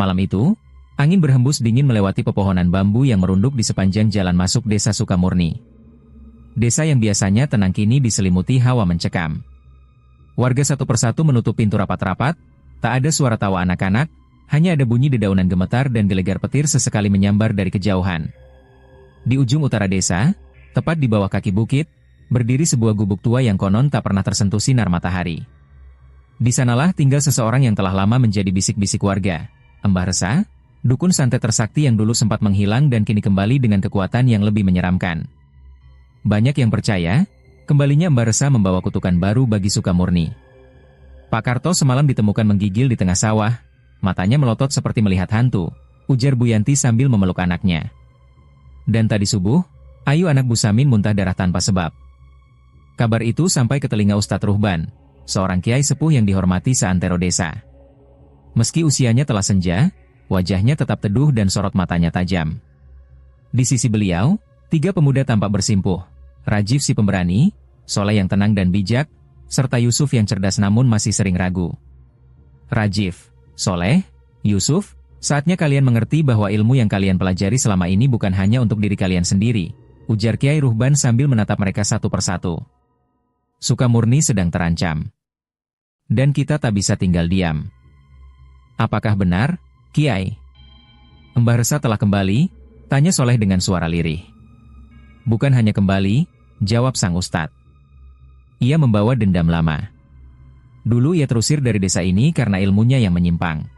Malam itu, angin berhembus dingin melewati pepohonan bambu yang merunduk di sepanjang jalan masuk desa Sukamurni. Desa yang biasanya tenang kini diselimuti hawa mencekam. Warga satu persatu menutup pintu rapat-rapat, tak ada suara tawa anak-anak, hanya ada bunyi dedaunan gemetar dan gelegar petir sesekali menyambar dari kejauhan. Di ujung utara desa, tepat di bawah kaki bukit, berdiri sebuah gubuk tua yang konon tak pernah tersentuh sinar matahari. Di sanalah tinggal seseorang yang telah lama menjadi bisik-bisik warga, Mbah Resa, dukun santet tersakti yang dulu sempat menghilang dan kini kembali dengan kekuatan yang lebih menyeramkan. Banyak yang percaya, kembalinya Mbah Resa membawa kutukan baru bagi Sukamurni. Pak Karto semalam ditemukan menggigil di tengah sawah, matanya melotot seperti melihat hantu, ujar Bu Yanti sambil memeluk anaknya. Dan tadi subuh, Ayu anak Bu Samin muntah darah tanpa sebab. Kabar itu sampai ke telinga Ustadz Ruhban, seorang kiai sepuh yang dihormati seantero desa. Meski usianya telah senja, wajahnya tetap teduh dan sorot matanya tajam. Di sisi beliau, 3 pemuda tampak bersimpuh, Rajiv si pemberani, Soleh yang tenang dan bijak, serta Yusuf yang cerdas namun masih sering ragu. Rajiv, Soleh, Yusuf, saatnya kalian mengerti bahwa ilmu yang kalian pelajari selama ini bukan hanya untuk diri kalian sendiri, ujar Kiai Ruhban sambil menatap mereka satu persatu. Sukamurni sedang terancam. Dan kita tak bisa tinggal diam. Apakah benar, Kiai? Mbah Resa telah kembali? Tanya Soleh dengan suara lirih. Bukan hanya kembali, jawab sang ustadz. Ia membawa dendam lama. Dulu ia terusir dari desa ini karena ilmunya yang menyimpang.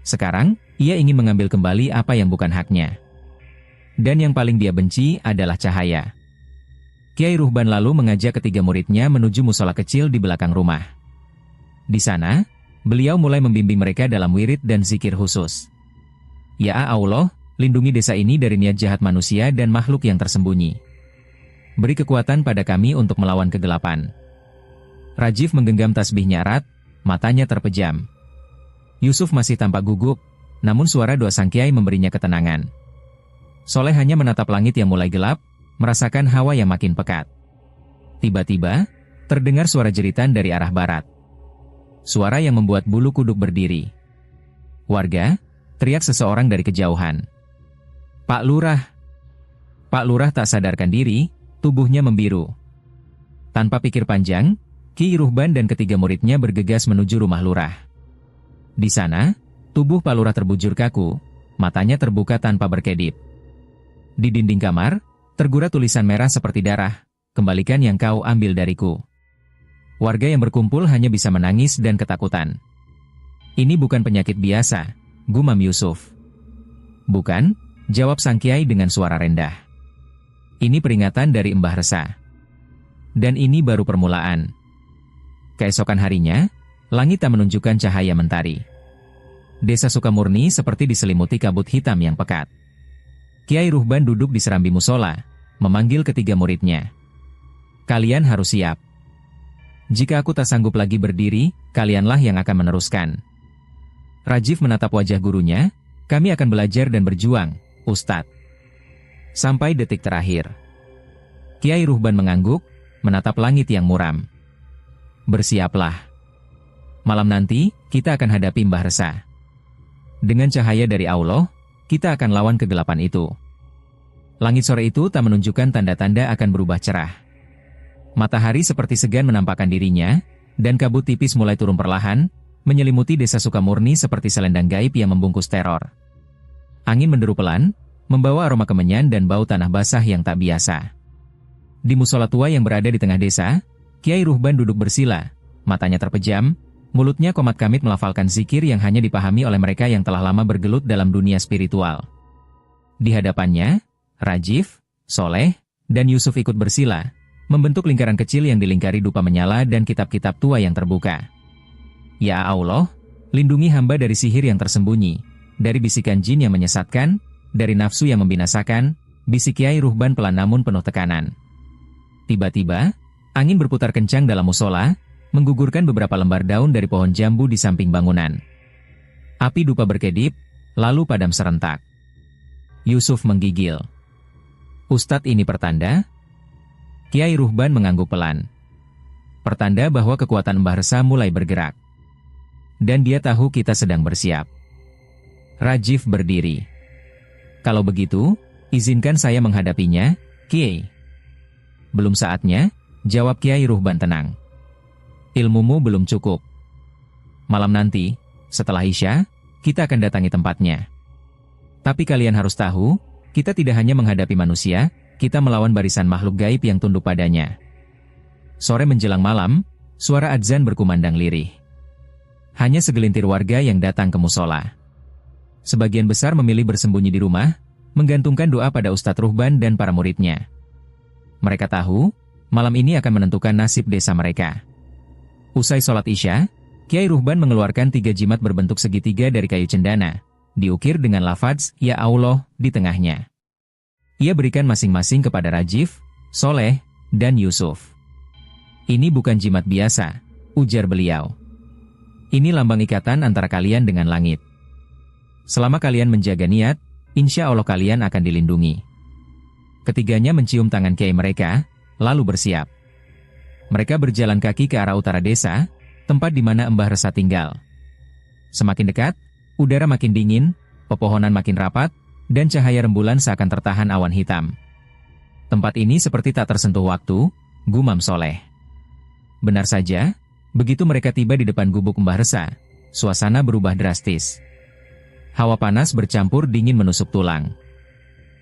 Sekarang, ia ingin mengambil kembali apa yang bukan haknya. Dan yang paling dia benci adalah cahaya. Kiai Ruhban lalu mengajak ketiga muridnya menuju musola kecil di belakang rumah. Di sana, beliau mulai membimbing mereka dalam wirid dan zikir khusus. Ya Allah, lindungi desa ini dari niat jahat manusia dan makhluk yang tersembunyi. Beri kekuatan pada kami untuk melawan kegelapan. Rajiv menggenggam tasbihnya erat, matanya terpejam. Yusuf masih tampak gugup, namun suara doa sang kiai memberinya ketenangan. Soleh hanya menatap langit yang mulai gelap, merasakan hawa yang makin pekat. Tiba-tiba, terdengar suara jeritan dari arah barat. Suara yang membuat bulu kuduk berdiri. Warga, teriak seseorang dari kejauhan. Pak Lurah! Pak Lurah tak sadarkan diri, tubuhnya membiru. Tanpa pikir panjang, Ki Ruhban dan ketiga muridnya bergegas menuju rumah lurah. Di sana, tubuh Pak Lurah terbujur kaku, matanya terbuka tanpa berkedip. Di dinding kamar, tergura tulisan merah seperti darah, kembalikan yang kau ambil dariku. Warga yang berkumpul hanya bisa menangis dan ketakutan. Ini bukan penyakit biasa, gumam Yusuf. Bukan, jawab sang kiai dengan suara rendah. Ini peringatan dari Mbah Resa. Dan ini baru permulaan. Keesokan harinya, langit tak menunjukkan cahaya mentari. Desa Sukamurni seperti diselimuti kabut hitam yang pekat. Kiai Ruhban duduk di serambi musola, memanggil ketiga muridnya. Kalian harus siap. Jika aku tak sanggup lagi berdiri, kalianlah yang akan meneruskan. Rajiv menatap wajah gurunya, kami akan belajar dan berjuang, Ustadz. Sampai detik terakhir. Kiai Ruhban mengangguk, menatap langit yang muram. Bersiaplah. Malam nanti, kita akan hadapi Mbah Resa. Dengan cahaya dari Allah, kita akan lawan kegelapan itu. Langit sore itu tak menunjukkan tanda-tanda akan berubah cerah. Matahari seperti segan menampakkan dirinya, dan kabut tipis mulai turun perlahan, menyelimuti desa Sukamurni seperti selendang gaib yang membungkus teror. Angin menderu pelan, membawa aroma kemenyan dan bau tanah basah yang tak biasa. Di musola tua yang berada di tengah desa, Kiai Ruhban duduk bersila, matanya terpejam, mulutnya komat kamit melafalkan zikir yang hanya dipahami oleh mereka yang telah lama bergelut dalam dunia spiritual. Di hadapannya, Rajiv, Soleh, dan Yusuf ikut bersila, membentuk lingkaran kecil yang dilingkari dupa menyala dan kitab-kitab tua yang terbuka. Ya Allah, lindungi hamba dari sihir yang tersembunyi, dari bisikan jin yang menyesatkan, dari nafsu yang membinasakan, bisik Kiai Ruhban pelan namun penuh tekanan. Tiba-tiba, angin berputar kencang dalam musola, menggugurkan beberapa lembar daun dari pohon jambu di samping bangunan. Api dupa berkedip, lalu padam serentak. Yusuf menggigil. Ustadz, ini pertanda? Kiai Ruhban mengangguk pelan. Pertanda bahwa kekuatan Mbah Resa mulai bergerak. Dan dia tahu kita sedang bersiap. Rajiv berdiri. Kalau begitu, izinkan saya menghadapinya, Kiai. Belum saatnya, jawab Kiai Ruhban tenang. Ilmumu belum cukup. Malam nanti, setelah Isya, kita akan datangi tempatnya. Tapi kalian harus tahu, kita tidak hanya menghadapi manusia, kita melawan barisan makhluk gaib yang tunduk padanya. Sore menjelang malam, suara adzan berkumandang lirih. Hanya segelintir warga yang datang ke musola. Sebagian besar memilih bersembunyi di rumah, menggantungkan doa pada Ustadz Ruhban dan para muridnya. Mereka tahu, malam ini akan menentukan nasib desa mereka. Usai sholat Isya, Kiai Ruhban mengeluarkan 3 jimat berbentuk segitiga dari kayu cendana, diukir dengan lafaz, Ya Allah, di tengahnya. Ia berikan masing-masing kepada Rajiv, Soleh, dan Yusuf. Ini bukan jimat biasa, ujar beliau. Ini lambang ikatan antara kalian dengan langit. Selama kalian menjaga niat, insya Allah kalian akan dilindungi. Ketiganya mencium tangan kiai mereka, lalu bersiap. Mereka berjalan kaki ke arah utara desa, tempat di mana Mbah Resa tinggal. Semakin dekat, udara makin dingin, pepohonan makin rapat, dan cahaya rembulan seakan tertahan awan hitam. Tempat ini seperti tak tersentuh waktu, gumam Soleh. Benar saja, begitu mereka tiba di depan gubuk Mbah Resa, suasana berubah drastis. Hawa panas bercampur dingin menusuk tulang.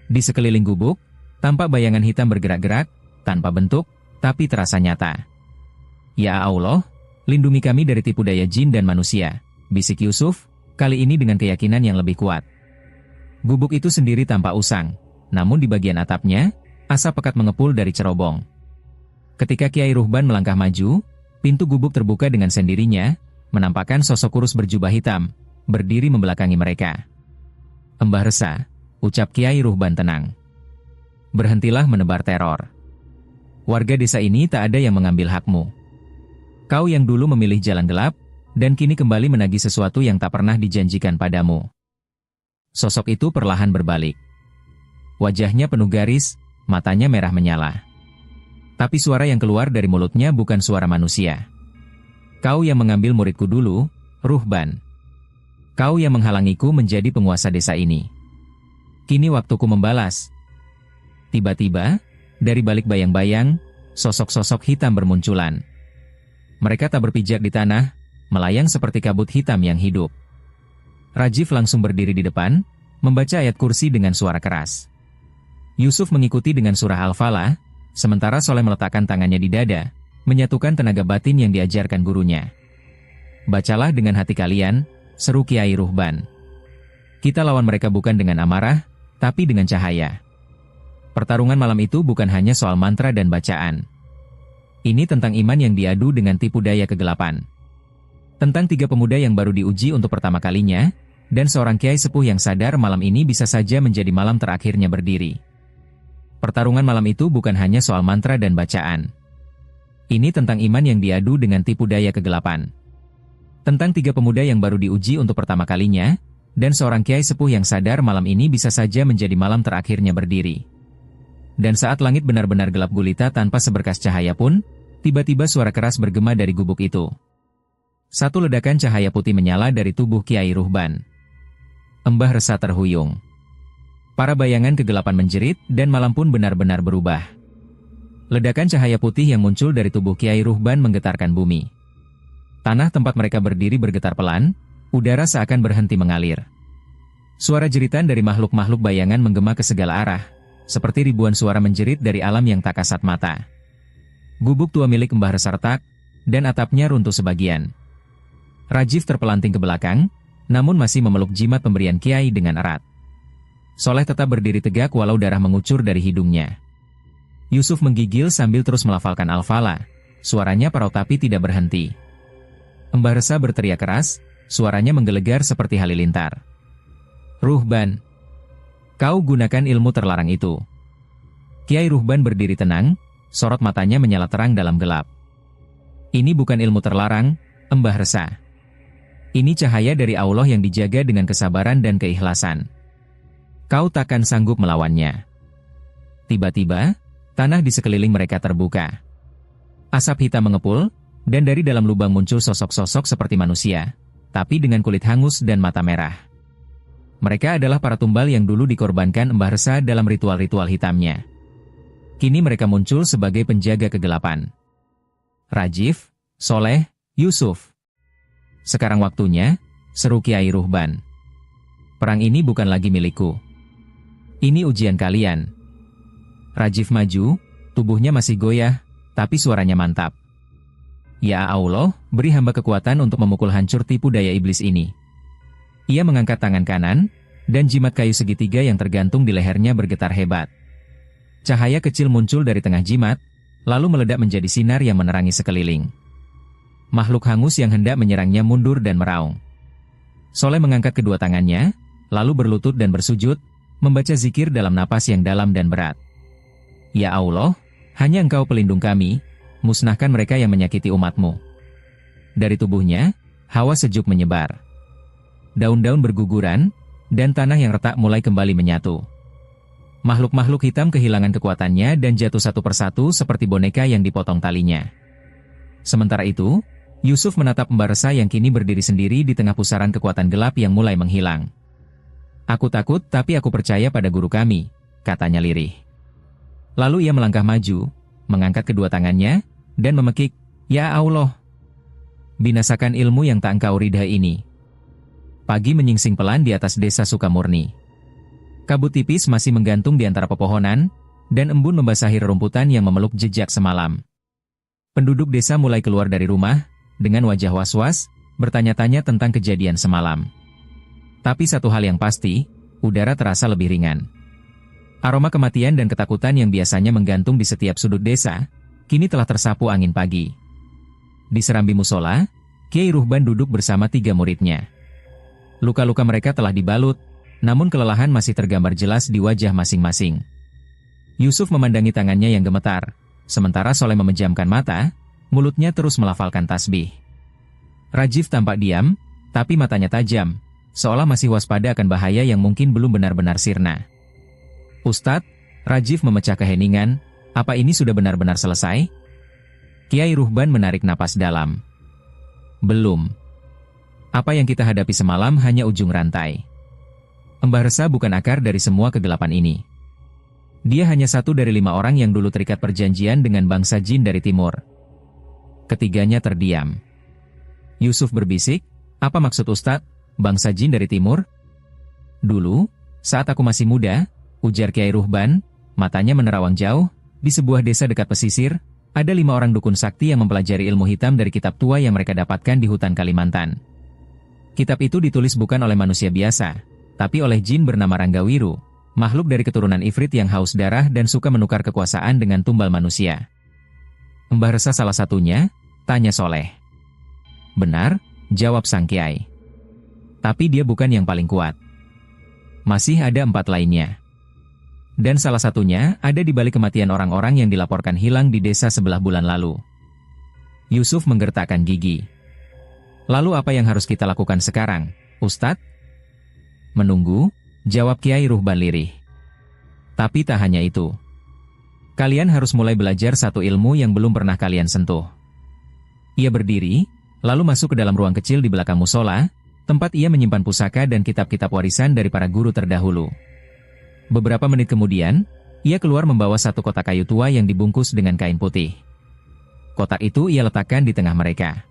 Di sekeliling gubuk, tampak bayangan hitam bergerak-gerak, tanpa bentuk, tapi terasa nyata. Ya Allah, lindungi kami dari tipu daya jin dan manusia, bisik Yusuf, kali ini dengan keyakinan yang lebih kuat. Gubuk itu sendiri tampak usang, namun di bagian atapnya, asap pekat mengepul dari cerobong. Ketika Kiai Ruhban melangkah maju, pintu gubuk terbuka dengan sendirinya, menampakkan sosok kurus berjubah hitam, berdiri membelakangi mereka. Mbah Resa, ucap Kiai Ruhban tenang. Berhentilah menebar teror. Warga desa ini tak ada yang mengambil hakmu. Kau yang dulu memilih jalan gelap, dan kini kembali menagih sesuatu yang tak pernah dijanjikan padamu. Sosok itu perlahan berbalik. Wajahnya penuh garis, matanya merah menyala. Tapi suara yang keluar dari mulutnya bukan suara manusia. Kau yang mengambil muridku dulu, Ruhban. Kau yang menghalangiku menjadi penguasa desa ini. Kini waktuku membalas. Tiba-tiba, dari balik bayang-bayang, sosok-sosok hitam bermunculan. Mereka tak berpijak di tanah, melayang seperti kabut hitam yang hidup. Rajiv langsung berdiri di depan, membaca ayat kursi dengan suara keras. Yusuf mengikuti dengan surah Al-Falah, sementara Soleh meletakkan tangannya di dada, menyatukan tenaga batin yang diajarkan gurunya. Bacalah dengan hati kalian, seru Kiai Ruhban. Kita lawan mereka bukan dengan amarah, tapi dengan cahaya. Pertarungan malam itu bukan hanya soal mantra dan bacaan. Ini tentang iman yang diadu dengan tipu daya kegelapan. Tentang 3 pemuda yang baru diuji untuk pertama kalinya, dan seorang kiai sepuh yang sadar malam ini bisa saja menjadi malam terakhirnya berdiri. Pertarungan malam itu bukan hanya soal mantra dan bacaan. Ini tentang iman yang diadu dengan tipu daya kegelapan. Tentang 3 pemuda yang baru diuji untuk pertama kalinya, dan seorang kiai sepuh yang sadar malam ini bisa saja menjadi malam terakhirnya berdiri. Dan saat langit benar-benar gelap gulita tanpa seberkas cahaya pun, tiba-tiba suara keras bergema dari gubuk itu. Satu ledakan cahaya putih menyala dari tubuh Kiai Ruhban. Mbah Resa terhuyung. Para bayangan kegelapan menjerit dan malam pun benar-benar berubah. Ledakan cahaya putih yang muncul dari tubuh Kiai Ruhban menggetarkan bumi. Tanah tempat mereka berdiri bergetar pelan, udara seakan berhenti mengalir. Suara jeritan dari makhluk-makhluk bayangan menggema ke segala arah, seperti ribuan suara menjerit dari alam yang tak kasat mata. Gubuk tua milik Mbah Resa retak, dan atapnya runtuh sebagian. Rajiv terpelanting ke belakang, namun masih memeluk jimat pemberian Kiai dengan erat. Soleh tetap berdiri tegak walau darah mengucur dari hidungnya. Yusuf menggigil sambil terus melafalkan Al-Falah, suaranya parau tapi tidak berhenti. Mbah Resa berteriak keras, suaranya menggelegar seperti halilintar. Ruhban, kau gunakan ilmu terlarang itu. Kiai Ruhban berdiri tenang, sorot matanya menyala terang dalam gelap. Ini bukan ilmu terlarang, Mbah Resa. Ini cahaya dari Allah yang dijaga dengan kesabaran dan keikhlasan. Kau takkan sanggup melawannya. Tiba-tiba, tanah di sekeliling mereka terbuka. Asap hitam mengepul, dan dari dalam lubang muncul sosok-sosok seperti manusia, tapi dengan kulit hangus dan mata merah. Mereka adalah para tumbal yang dulu dikorbankan Mbah Resa dalam ritual-ritual hitamnya. Kini mereka muncul sebagai penjaga kegelapan. Rajiv, Soleh, Yusuf. Sekarang waktunya, seru Kiai Ruhban. Perang ini bukan lagi milikku. Ini ujian kalian. Rajiv maju, tubuhnya masih goyah, tapi suaranya mantap. Ya Allah, beri hamba kekuatan untuk memukul hancur tipu daya iblis ini. Ia mengangkat tangan kanan, dan jimat kayu segitiga yang tergantung di lehernya bergetar hebat. Cahaya kecil muncul dari tengah jimat, lalu meledak menjadi sinar yang menerangi sekeliling. Makhluk hangus yang hendak menyerangnya mundur dan meraung. Soleh mengangkat kedua tangannya, lalu berlutut dan bersujud, membaca zikir dalam napas yang dalam dan berat. Ya Allah, hanya Engkau pelindung kami, musnahkan mereka yang menyakiti umatmu. Dari tubuhnya, hawa sejuk menyebar. Daun-daun berguguran, dan tanah yang retak mulai kembali menyatu. Makhluk-makhluk hitam kehilangan kekuatannya dan jatuh satu persatu seperti boneka yang dipotong talinya. Sementara itu, Yusuf menatap Mbah Resa yang kini berdiri sendiri di tengah pusaran kekuatan gelap yang mulai menghilang. Aku takut tapi aku percaya pada guru kami, katanya lirih. Lalu ia melangkah maju, mengangkat kedua tangannya, dan memekik, Ya Allah! Binasakan ilmu yang tak engkau ridha ini. Pagi menyingsing pelan di atas desa Sukamurni. Kabut tipis masih menggantung di antara pepohonan, dan embun membasahi rerumputan yang memeluk jejak semalam. Penduduk desa mulai keluar dari rumah, dengan wajah was-was, bertanya-tanya tentang kejadian semalam. Tapi satu hal yang pasti, udara terasa lebih ringan. Aroma kematian dan ketakutan yang biasanya menggantung di setiap sudut desa, kini telah tersapu angin pagi. Di serambi musola, Kiai Ruhban duduk bersama 3 muridnya. Luka-luka mereka telah dibalut, namun kelelahan masih tergambar jelas di wajah masing-masing. Yusuf memandangi tangannya yang gemetar, sementara Soleh memejamkan mata, mulutnya terus melafalkan tasbih. Rajiv tampak diam, tapi matanya tajam, seolah masih waspada akan bahaya yang mungkin belum benar-benar sirna. Ustadz, Rajiv memecah keheningan, apa ini sudah benar-benar selesai? Kiai Ruhban menarik napas dalam. Belum. Apa yang kita hadapi semalam hanya ujung rantai. Mbah Resa bukan akar dari semua kegelapan ini. Dia hanya satu dari 5 orang yang dulu terikat perjanjian dengan bangsa jin dari timur. Ketiganya terdiam. Yusuf berbisik, apa maksud Ustadz, bangsa jin dari timur? Dulu, saat aku masih muda, ujar Kiai Ruhban, matanya menerawang jauh, di sebuah desa dekat pesisir, ada 5 orang dukun sakti yang mempelajari ilmu hitam dari kitab tua yang mereka dapatkan di hutan Kalimantan. Kitab itu ditulis bukan oleh manusia biasa, tapi oleh jin bernama Ranggawiru, makhluk dari keturunan Ifrit yang haus darah dan suka menukar kekuasaan dengan tumbal manusia. Mbah Resa salah satunya, tanya Soleh. Benar, jawab sang kiai. Tapi dia bukan yang paling kuat. Masih ada 4 lainnya. Dan salah satunya ada di balik kematian orang-orang yang dilaporkan hilang di desa sebelah bulan lalu. Yusuf menggertakkan gigi. Lalu apa yang harus kita lakukan sekarang, Ustadz? Menunggu, jawab Kiai Ruhban lirih. Tapi tak hanya itu. Kalian harus mulai belajar satu ilmu yang belum pernah kalian sentuh. Ia berdiri, lalu masuk ke dalam ruang kecil di belakang musola, tempat ia menyimpan pusaka dan kitab-kitab warisan dari para guru terdahulu. Beberapa menit kemudian, ia keluar membawa satu kotak kayu tua yang dibungkus dengan kain putih. Kotak itu ia letakkan di tengah mereka.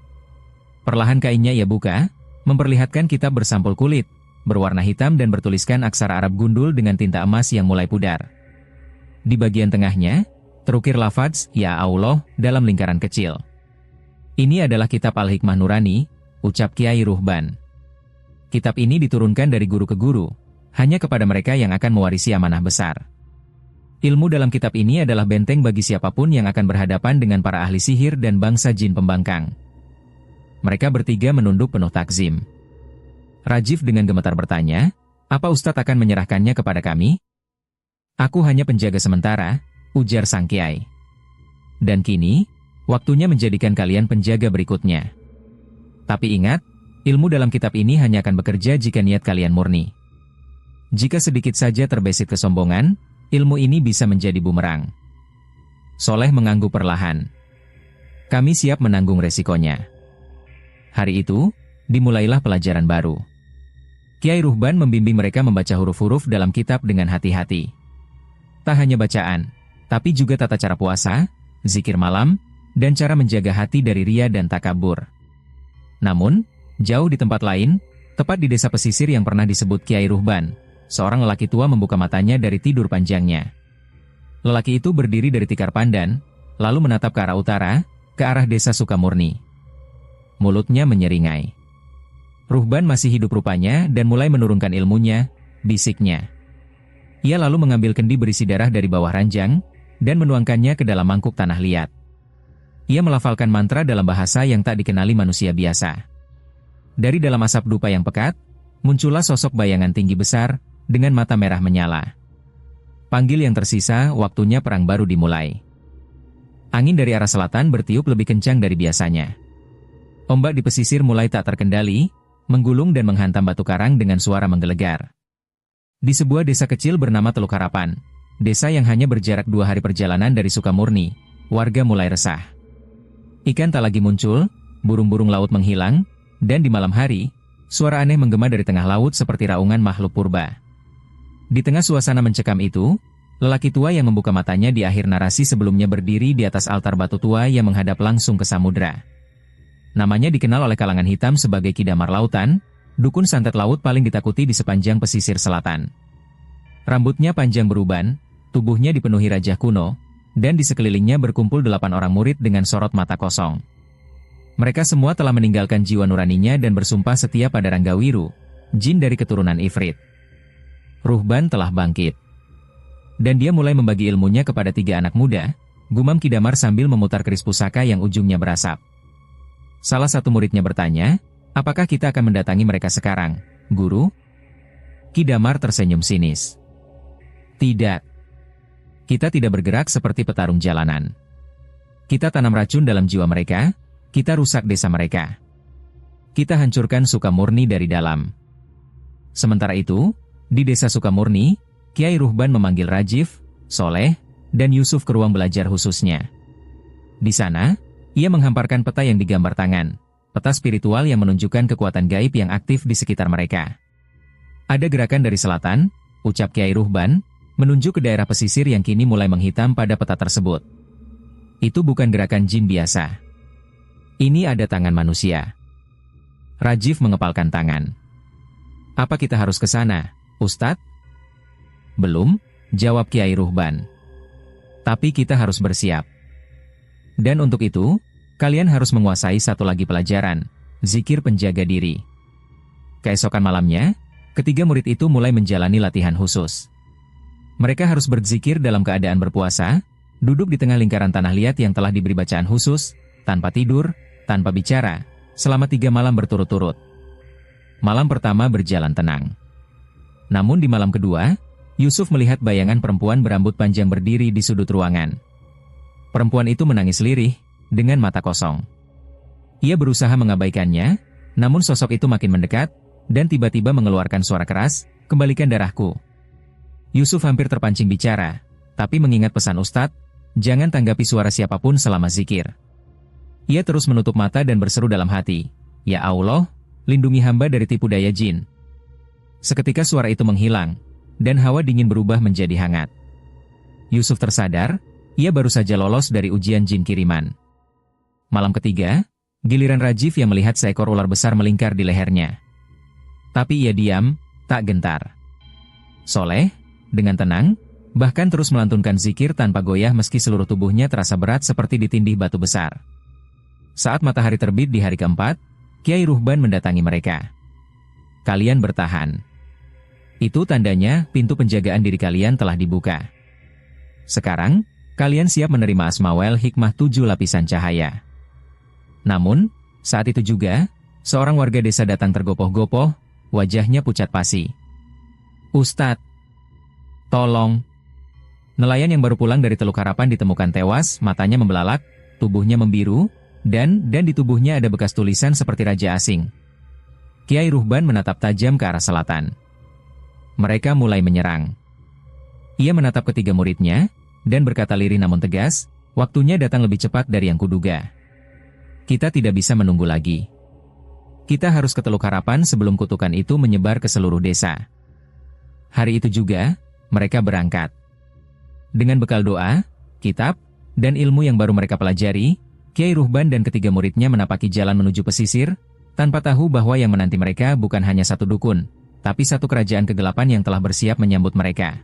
Perlahan kainnya ia buka, memperlihatkan kitab bersampul kulit, berwarna hitam dan bertuliskan aksara Arab gundul dengan tinta emas yang mulai pudar. Di bagian tengahnya, terukir lafaz, Ya Allah, dalam lingkaran kecil. Ini adalah kitab Al-Hikmah Nurani, ucap Kiai Ruhban. Kitab ini diturunkan dari guru ke guru, hanya kepada mereka yang akan mewarisi amanah besar. Ilmu dalam kitab ini adalah benteng bagi siapapun yang akan berhadapan dengan para ahli sihir dan bangsa jin pembangkang. Mereka bertiga menunduk penuh takzim. Rajiv dengan gemetar bertanya, apa Ustadz akan menyerahkannya kepada kami? Aku hanya penjaga sementara, ujar sang kiai. Dan kini, waktunya menjadikan kalian penjaga berikutnya. Tapi ingat, ilmu dalam kitab ini hanya akan bekerja jika niat kalian murni. Jika sedikit saja terbesit kesombongan, ilmu ini bisa menjadi bumerang. Soleh mengangguk perlahan. Kami siap menanggung resikonya. Hari itu, dimulailah pelajaran baru. Kiai Ruhban membimbing mereka membaca huruf-huruf dalam kitab dengan hati-hati. Tak hanya bacaan, tapi juga tata cara puasa, zikir malam, dan cara menjaga hati dari ria dan takabur. Namun, jauh di tempat lain, tepat di desa pesisir yang pernah disebut Kiai Ruhban, seorang lelaki tua membuka matanya dari tidur panjangnya. Lelaki itu berdiri dari tikar pandan, lalu menatap ke arah utara, ke arah desa Sukamurni. Mulutnya menyeringai. Ruhban masih hidup rupanya dan mulai menurunkan ilmunya, bisiknya. Ia lalu mengambil kendi berisi darah dari bawah ranjang, dan menuangkannya ke dalam mangkuk tanah liat. Ia melafalkan mantra dalam bahasa yang tak dikenali manusia biasa. Dari dalam asap dupa yang pekat, muncullah sosok bayangan tinggi besar, dengan mata merah menyala. Panggil yang tersisa, waktunya perang baru dimulai. Angin dari arah selatan bertiup lebih kencang dari biasanya. Ombak di pesisir mulai tak terkendali, menggulung dan menghantam batu karang dengan suara menggelegar. Di sebuah desa kecil bernama Teluk Harapan, desa yang hanya berjarak 2 hari perjalanan dari Sukamurni, warga mulai resah. Ikan tak lagi muncul, burung-burung laut menghilang, dan di malam hari, suara aneh menggema dari tengah laut seperti raungan makhluk purba. Di tengah suasana mencekam itu, lelaki tua yang membuka matanya di akhir narasi sebelumnya berdiri di atas altar batu tua yang menghadap langsung ke samudra. Namanya dikenal oleh kalangan hitam sebagai Ki Damar Lautan, dukun santet laut paling ditakuti di sepanjang pesisir selatan. Rambutnya panjang beruban, tubuhnya dipenuhi raja kuno, dan di sekelilingnya berkumpul 8 orang murid dengan sorot mata kosong. Mereka semua telah meninggalkan jiwa nuraninya dan bersumpah setia pada Ranggawiru, jin dari keturunan Ifrit. Ruhban telah bangkit. Dan dia mulai membagi ilmunya kepada 3 anak muda, gumam Ki Damar sambil memutar keris pusaka yang ujungnya berasap. Salah satu muridnya bertanya, apakah kita akan mendatangi mereka sekarang, Guru? Ki Damar tersenyum sinis. Tidak. Kita tidak bergerak seperti petarung jalanan. Kita tanam racun dalam jiwa mereka, kita rusak desa mereka. Kita hancurkan Sukamurni dari dalam. Sementara itu, di desa Sukamurni, Kiai Ruhban memanggil Rajif, Soleh, dan Yusuf ke ruang belajar khususnya. Di sana, ia menghamparkan peta yang digambar tangan, peta spiritual yang menunjukkan kekuatan gaib yang aktif di sekitar mereka. Ada gerakan dari selatan, ucap Kiai Ruhban, menunjuk ke daerah pesisir yang kini mulai menghitam pada peta tersebut. Itu bukan gerakan jin biasa. Ini ada tangan manusia. Rajif mengepalkan tangan. Apa kita harus ke sana, Ustadz? Belum, jawab Kiai Ruhban. Tapi kita harus bersiap. Dan untuk itu, kalian harus menguasai satu lagi pelajaran, zikir penjaga diri. Keesokan malamnya, ketiga murid itu mulai menjalani latihan khusus. Mereka harus berzikir dalam keadaan berpuasa, duduk di tengah lingkaran tanah liat yang telah diberi bacaan khusus, tanpa tidur, tanpa bicara, selama 3 malam berturut-turut. Malam pertama berjalan tenang. Namun di malam kedua, Yusuf melihat bayangan perempuan berambut panjang berdiri di sudut ruangan. Perempuan itu menangis lirih, dengan mata kosong. Ia berusaha mengabaikannya, namun sosok itu makin mendekat, dan tiba-tiba mengeluarkan suara keras, kembalikan darahku. Yusuf hampir terpancing bicara, tapi mengingat pesan Ustadz, jangan tanggapi suara siapapun selama zikir. Ia terus menutup mata dan berseru dalam hati, Ya Allah, lindungi hamba dari tipu daya jin. Seketika suara itu menghilang, dan hawa dingin berubah menjadi hangat. Yusuf tersadar, ia baru saja lolos dari ujian jin kiriman. Malam ketiga, giliran Rajif yang melihat seekor ular besar melingkar di lehernya. Tapi ia diam, tak gentar. Soleh, dengan tenang, bahkan terus melantunkan zikir tanpa goyah meski seluruh tubuhnya terasa berat seperti ditindih batu besar. Saat matahari terbit di hari keempat, Kiai Ruhban mendatangi mereka. Kalian bertahan. Itu tandanya pintu penjagaan diri kalian telah dibuka. Sekarang, kalian siap menerima Asmawel Hikmah 7 lapisan cahaya. Namun, saat itu juga, seorang warga desa datang tergopoh-gopoh, wajahnya pucat pasi. Ustadz, tolong. Nelayan yang baru pulang dari Teluk Harapan ditemukan tewas, matanya membelalak, tubuhnya membiru, dan di tubuhnya ada bekas tulisan seperti raja asing. Kiai Ruhban menatap tajam ke arah selatan. Mereka mulai menyerang. Ia menatap ketiga muridnya, dan berkata lirih namun tegas, waktunya datang lebih cepat dari yang kuduga. Kita tidak bisa menunggu lagi. Kita harus ke Teluk Harapan sebelum kutukan itu menyebar ke seluruh desa. Hari itu juga, mereka berangkat. Dengan bekal doa, kitab, dan ilmu yang baru mereka pelajari, Kiai Ruhban dan ketiga muridnya menapaki jalan menuju pesisir, tanpa tahu bahwa yang menanti mereka bukan hanya satu dukun, tapi satu kerajaan kegelapan yang telah bersiap menyambut mereka.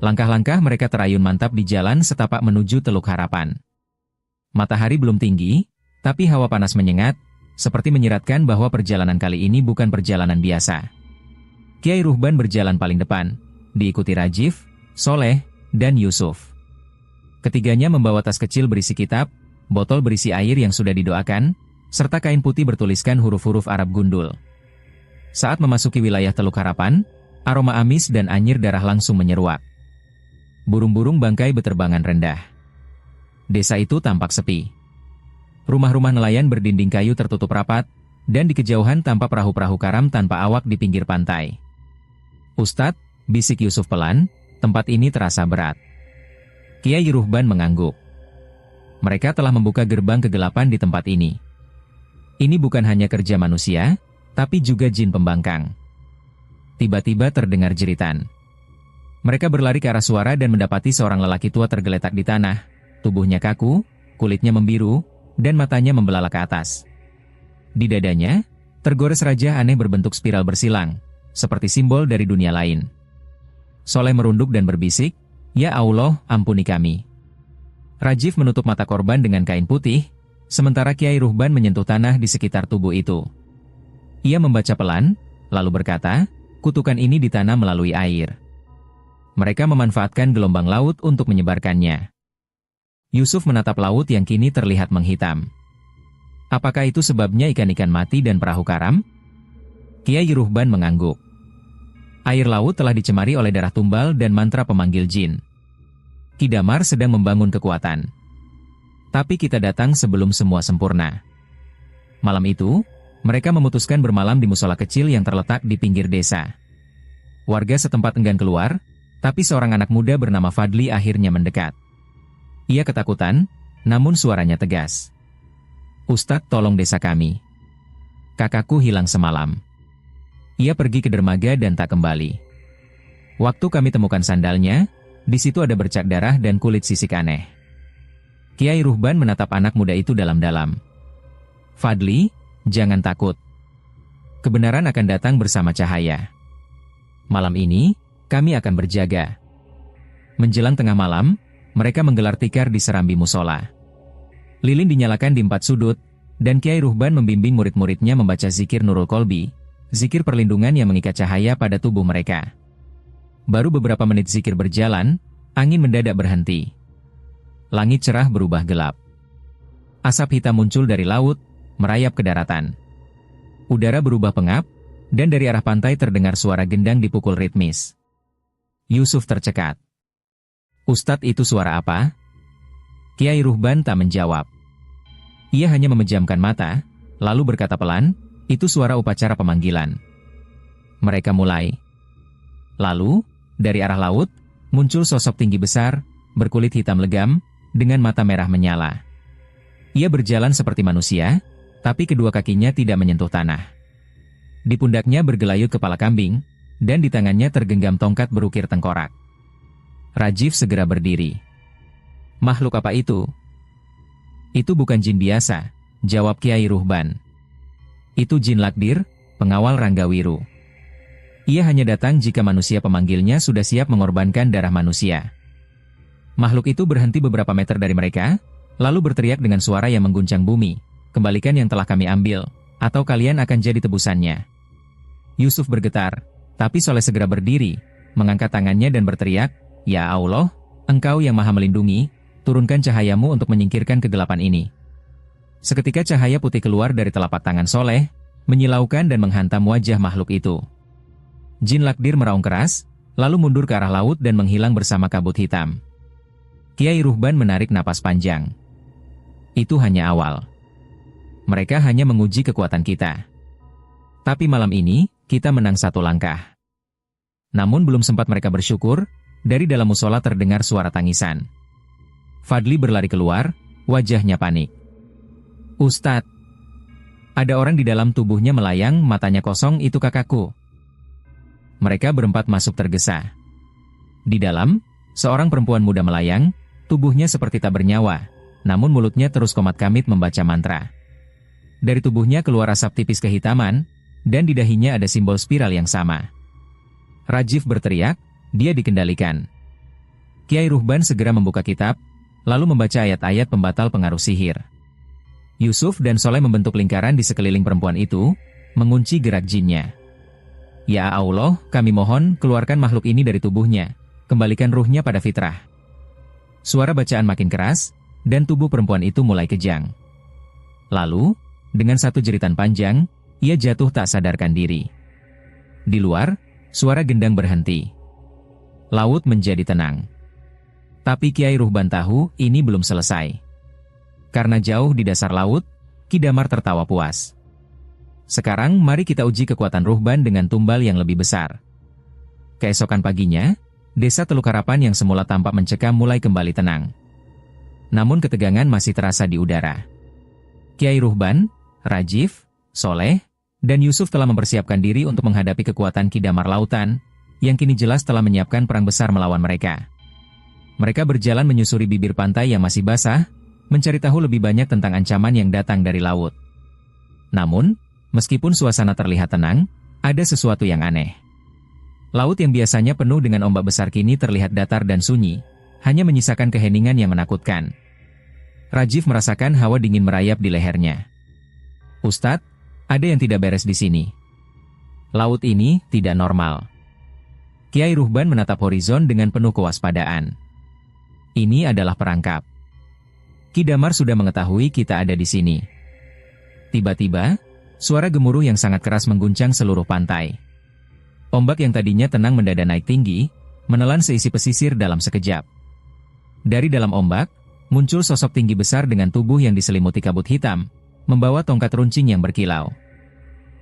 Langkah-langkah mereka terayun mantap di jalan setapak menuju Teluk Harapan. Matahari belum tinggi, tapi hawa panas menyengat, seperti menyiratkan bahwa perjalanan kali ini bukan perjalanan biasa. Kiai Ruhban berjalan paling depan, diikuti Rajif, Soleh, dan Yusuf. Ketiganya membawa tas kecil berisi kitab, botol berisi air yang sudah didoakan, serta kain putih bertuliskan huruf-huruf Arab gundul. Saat memasuki wilayah Teluk Harapan, aroma amis dan anyir darah langsung menyeruak. Burung-burung bangkai beterbangan rendah. Desa itu tampak sepi. Rumah-rumah nelayan berdinding kayu tertutup rapat, dan di kejauhan tampak perahu-perahu karam tanpa awak di pinggir pantai. "Ustadz," bisik Yusuf pelan, "tempat ini terasa berat." Kiai Ruhban mengangguk. Mereka telah membuka gerbang kegelapan di tempat ini. Ini bukan hanya kerja manusia, tapi juga jin pembangkang. Tiba-tiba terdengar jeritan. Mereka berlari ke arah suara dan mendapati seorang lelaki tua tergeletak di tanah, tubuhnya kaku, kulitnya membiru, dan matanya membelalak ke atas. Di dadanya, tergores raja aneh berbentuk spiral bersilang, seperti simbol dari dunia lain. Soleh merunduk dan berbisik, "Ya Allah, ampuni kami." Rajif menutup mata korban dengan kain putih, sementara Kiai Ruhban menyentuh tanah di sekitar tubuh itu. Ia membaca pelan, lalu berkata, "Kutukan ini ditanam melalui air." Mereka memanfaatkan gelombang laut untuk menyebarkannya. Yusuf menatap laut yang kini terlihat menghitam. Apakah itu sebabnya ikan-ikan mati dan perahu karam? Kiai Ruhban mengangguk. Air laut telah dicemari oleh darah tumbal dan mantra pemanggil jin. Ki Damar sedang membangun kekuatan. Tapi kita datang sebelum semua sempurna. Malam itu, mereka memutuskan bermalam di musola kecil yang terletak di pinggir desa. Warga setempat enggan keluar, tapi seorang anak muda bernama Fadli akhirnya mendekat. Ia ketakutan, namun suaranya tegas. "Ustadz, tolong desa kami. Kakakku hilang semalam. Ia pergi ke dermaga dan tak kembali. Waktu kami temukan sandalnya, di situ ada bercak darah dan kulit sisik aneh." Kiai Ruhban menatap anak muda itu dalam-dalam. "Fadli, jangan takut. Kebenaran akan datang bersama cahaya. Malam ini, kami akan berjaga." Menjelang tengah malam, mereka menggelar tikar di serambi musola. Lilin dinyalakan di 4 sudut, dan Kiai Ruhban membimbing murid-muridnya membaca zikir Nurul Kolbi, zikir perlindungan yang mengikat cahaya pada tubuh mereka. Baru beberapa menit zikir berjalan, angin mendadak berhenti. Langit cerah berubah gelap. Asap hitam muncul dari laut, merayap ke daratan. Udara berubah pengap, dan dari arah pantai terdengar suara gendang dipukul ritmis. Yusuf tercekat. "Ustadz, itu suara apa?" Kiai Ruhban tak menjawab. Ia hanya memejamkan mata, lalu berkata pelan, "Itu suara upacara pemanggilan." Mereka mulai. Lalu, dari arah laut, muncul sosok tinggi besar, berkulit hitam legam, dengan mata merah menyala. Ia berjalan seperti manusia, tapi kedua kakinya tidak menyentuh tanah. Di pundaknya bergelayut kepala kambing, dan di tangannya tergenggam tongkat berukir tengkorak. Rajif segera berdiri. "Makhluk apa itu?" "Itu bukan jin biasa," jawab Kiai Ruhban. "Itu jin Lakdir, pengawal Ranggawiru. Ia hanya datang jika manusia pemanggilnya sudah siap mengorbankan darah manusia." Makhluk itu berhenti beberapa meter dari mereka, lalu berteriak dengan suara yang mengguncang bumi, "Kembalikan yang telah kami ambil, atau kalian akan jadi tebusannya." Yusuf bergetar, tapi Soleh segera berdiri, mengangkat tangannya dan berteriak, "Ya Allah, Engkau yang Maha Melindungi, turunkan cahayamu untuk menyingkirkan kegelapan ini." Seketika cahaya putih keluar dari telapak tangan Soleh, menyilaukan dan menghantam wajah makhluk itu. Jin Lakdir meraung keras, lalu mundur ke arah laut dan menghilang bersama kabut hitam. Kiai Ruhban menarik napas panjang. Itu hanya awal. Mereka hanya menguji kekuatan kita. Tapi malam ini, kita menang satu langkah. Namun belum sempat mereka bersyukur, dari dalam musola terdengar suara tangisan. Fadli berlari keluar, wajahnya panik. "Ustadz!" Ada orang di dalam tubuhnya melayang, matanya kosong, itu kakakku. Mereka berempat masuk tergesa. Di dalam, seorang perempuan muda melayang, tubuhnya seperti tak bernyawa, namun mulutnya terus komat-kamit membaca mantra. Dari tubuhnya keluar asap tipis kehitaman, dan di dahinya ada simbol spiral yang sama. Rajiv berteriak, dia dikendalikan. Kiai Ruhban segera membuka kitab, lalu membaca ayat-ayat pembatal pengaruh sihir. Yusuf dan Soleh membentuk lingkaran di sekeliling perempuan itu, mengunci gerak jinnya. Ya Allah, kami mohon, keluarkan makhluk ini dari tubuhnya, kembalikan ruhnya pada fitrah. Suara bacaan makin keras, dan tubuh perempuan itu mulai kejang. Lalu, dengan satu jeritan panjang, ia jatuh tak sadarkan diri. Di luar, suara gendang berhenti. Laut menjadi tenang. Tapi Kiai Ruhban tahu, ini belum selesai. Karena jauh di dasar laut, Ki Damar tertawa puas. Sekarang mari kita uji kekuatan Ruhban dengan tumbal yang lebih besar. Keesokan paginya, desa Teluk Harapan yang semula tampak mencekam mulai kembali tenang. Namun ketegangan masih terasa di udara. Kiai Ruhban, Rajiv, Soleh, dan Yusuf telah mempersiapkan diri untuk menghadapi kekuatan Ki Damar Lautan, yang kini jelas telah menyiapkan perang besar melawan mereka. Mereka berjalan menyusuri bibir pantai yang masih basah, mencari tahu lebih banyak tentang ancaman yang datang dari laut. Namun, meskipun suasana terlihat tenang, ada sesuatu yang aneh. Laut yang biasanya penuh dengan ombak besar kini terlihat datar dan sunyi, hanya menyisakan keheningan yang menakutkan. Rajiv merasakan hawa dingin merayap di lehernya. Ustadz, ada yang tidak beres di sini. Laut ini tidak normal. Kiai Ruhban menatap horizon dengan penuh kewaspadaan. Ini adalah perangkap. Ki Damar sudah mengetahui kita ada di sini. Tiba-tiba, suara gemuruh yang sangat keras mengguncang seluruh pantai. Ombak yang tadinya tenang mendadak naik tinggi, menelan seisi pesisir dalam sekejap. Dari dalam ombak, muncul sosok tinggi besar dengan tubuh yang diselimuti kabut hitam, membawa tongkat runcing yang berkilau.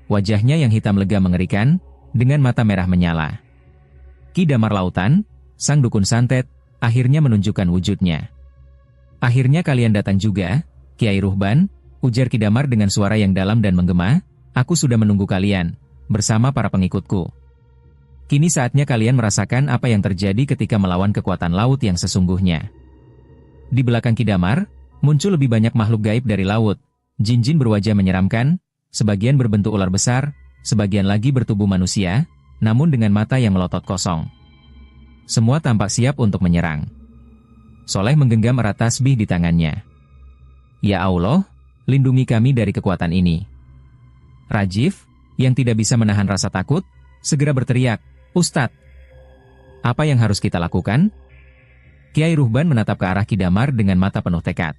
Wajahnya yang hitam lega mengerikan, dengan mata merah menyala. Ki Damar Lautan, sang dukun santet, akhirnya menunjukkan wujudnya. Akhirnya kalian datang juga, Kiai Ruhban, ujar Ki Damar dengan suara yang dalam dan menggema, aku sudah menunggu kalian, bersama para pengikutku. Kini saatnya kalian merasakan apa yang terjadi ketika melawan kekuatan laut yang sesungguhnya. Di belakang Ki Damar, muncul lebih banyak makhluk gaib dari laut, jin-jin berwajah menyeramkan, sebagian berbentuk ular besar, sebagian lagi bertubuh manusia, namun dengan mata yang melotot kosong. Semua tampak siap untuk menyerang. Soleh menggenggam erat tasbih di tangannya. Ya Allah, lindungi kami dari kekuatan ini. Rajiv, yang tidak bisa menahan rasa takut, segera berteriak, Ustadz, apa yang harus kita lakukan? Kiai Ruhban menatap ke arah Ki Damar dengan mata penuh tekad.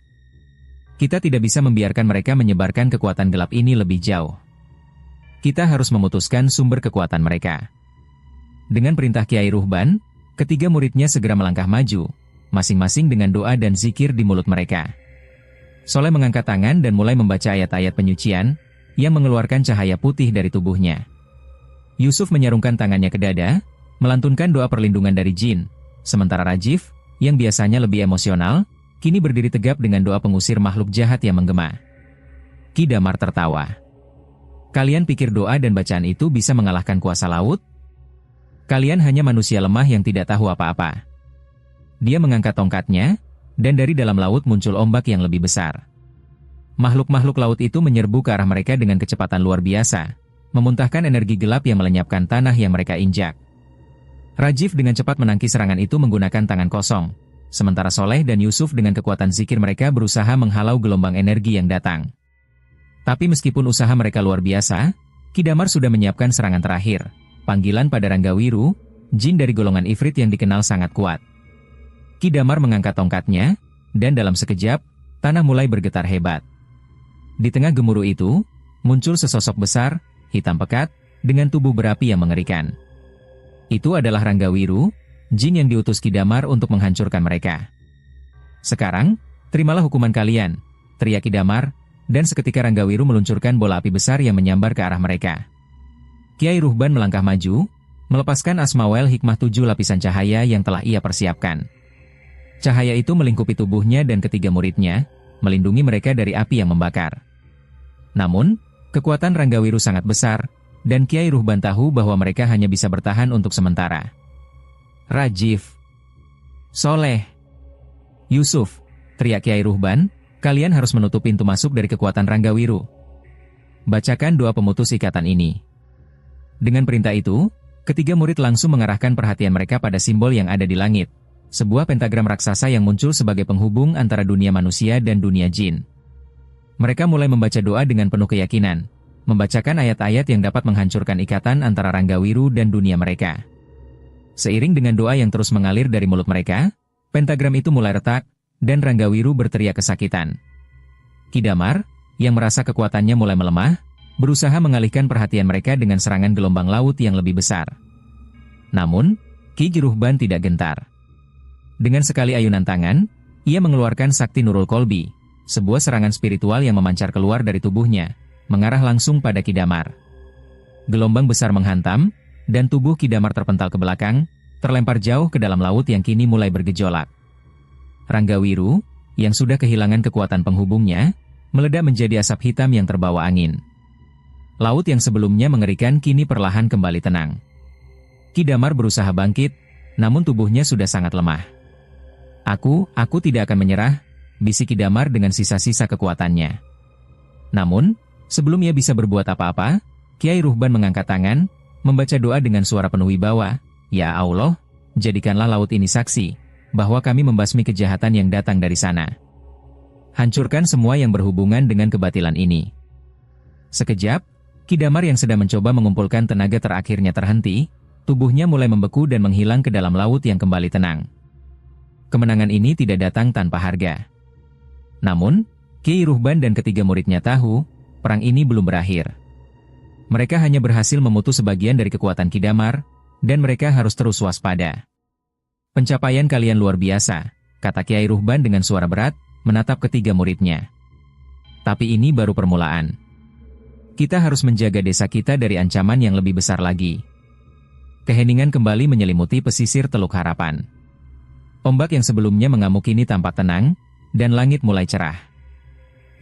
Kita tidak bisa membiarkan mereka menyebarkan kekuatan gelap ini lebih jauh. Kita harus memutuskan sumber kekuatan mereka. Dengan perintah Kiai Ruhban, ketiga muridnya segera melangkah maju, masing-masing dengan doa dan zikir di mulut mereka. Soleh mengangkat tangan dan mulai membaca ayat-ayat penyucian, yang mengeluarkan cahaya putih dari tubuhnya. Yusuf menyarungkan tangannya ke dada, melantunkan doa perlindungan dari jin, sementara Rajiv, yang biasanya lebih emosional, kini berdiri tegap dengan doa pengusir makhluk jahat yang menggema. Ki Damar tertawa. Kalian pikir doa dan bacaan itu bisa mengalahkan kuasa laut? Kalian hanya manusia lemah yang tidak tahu apa-apa. Dia mengangkat tongkatnya, dan dari dalam laut muncul ombak yang lebih besar. Makhluk-makhluk laut itu menyerbu ke arah mereka dengan kecepatan luar biasa, memuntahkan energi gelap yang melenyapkan tanah yang mereka injak. Rajiv dengan cepat menangkis serangan itu menggunakan tangan kosong, sementara Soleh dan Yusuf dengan kekuatan zikir mereka berusaha menghalau gelombang energi yang datang. Tapi meskipun usaha mereka luar biasa, Ki Damar sudah menyiapkan serangan terakhir, panggilan pada Ranggawiru, jin dari golongan Ifrit yang dikenal sangat kuat. Ki Damar mengangkat tongkatnya, dan dalam sekejap, tanah mulai bergetar hebat. Di tengah gemuruh itu, muncul sesosok besar, hitam pekat, dengan tubuh berapi yang mengerikan. Itu adalah Ranggawiru, jin yang diutus Ki Damar untuk menghancurkan mereka. Sekarang, terimalah hukuman kalian, teriak Ki Damar, dan seketika Ranggawiru meluncurkan bola api besar yang menyambar ke arah mereka. Kiai Ruhban melangkah maju, melepaskan Asmawel Hikmah 7 lapisan cahaya yang telah ia persiapkan. Cahaya itu melingkupi tubuhnya dan ketiga muridnya, melindungi mereka dari api yang membakar. Namun, Kekuatan Ranggawiru sangat besar, dan Kiai Ruhban tahu bahwa mereka hanya bisa bertahan untuk sementara. Rajiv, Soleh, Yusuf, teriak Kiai Ruhban, kalian harus menutup pintu masuk dari kekuatan Ranggawiru. Bacakan doa pemutus ikatan ini. Dengan perintah itu, ketiga murid langsung mengarahkan perhatian mereka pada simbol yang ada di langit, sebuah pentagram raksasa yang muncul sebagai penghubung antara dunia manusia dan dunia jin. Mereka mulai membaca doa dengan penuh keyakinan, membacakan ayat-ayat yang dapat menghancurkan ikatan antara Ranggawiru dan dunia mereka. Seiring dengan doa yang terus mengalir dari mulut mereka, pentagram itu mulai retak, dan Ranggawiru berteriak kesakitan. Ki Damar, yang merasa kekuatannya mulai melemah, berusaha mengalihkan perhatian mereka dengan serangan gelombang laut yang lebih besar. Namun, Ki Ruhban tidak gentar. Dengan sekali ayunan tangan, ia mengeluarkan sakti Nurul Kolbi, sebuah serangan spiritual yang memancar keluar dari tubuhnya, mengarah langsung pada Ki Damar. Gelombang besar menghantam, dan tubuh Ki Damar terpental ke belakang, terlempar jauh ke dalam laut yang kini mulai bergejolak. Ranggawiru, yang sudah kehilangan kekuatan penghubungnya, meledak menjadi asap hitam yang terbawa angin. Laut yang sebelumnya mengerikan kini perlahan kembali tenang. Ki Damar berusaha bangkit, namun tubuhnya sudah sangat lemah. Aku tidak akan menyerah, bisik Ki Damar dengan sisa-sisa kekuatannya. Namun, sebelum ia bisa berbuat apa-apa, Kiai Ruhban mengangkat tangan, membaca doa dengan suara penuh wibawa, "Ya Allah, jadikanlah laut ini saksi, bahwa kami membasmi kejahatan yang datang dari sana. Hancurkan semua yang berhubungan dengan kebatilan ini." Sekejap, Ki Damar yang sedang mencoba mengumpulkan tenaga terakhirnya terhenti, tubuhnya mulai membeku dan menghilang ke dalam laut yang kembali tenang. Kemenangan ini tidak datang tanpa harga. Namun, Kiai Ruhban dan ketiga muridnya tahu, perang ini belum berakhir. Mereka hanya berhasil memutus sebagian dari kekuatan Ki Damar, dan mereka harus terus waspada. "Pencapaian kalian luar biasa," kata Kiai Ruhban dengan suara berat, menatap ketiga muridnya. "Tapi ini baru permulaan. Kita harus menjaga desa kita dari ancaman yang lebih besar lagi." Keheningan kembali menyelimuti pesisir Teluk Harapan. Ombak yang sebelumnya mengamuk kini tampak tenang, dan langit mulai cerah.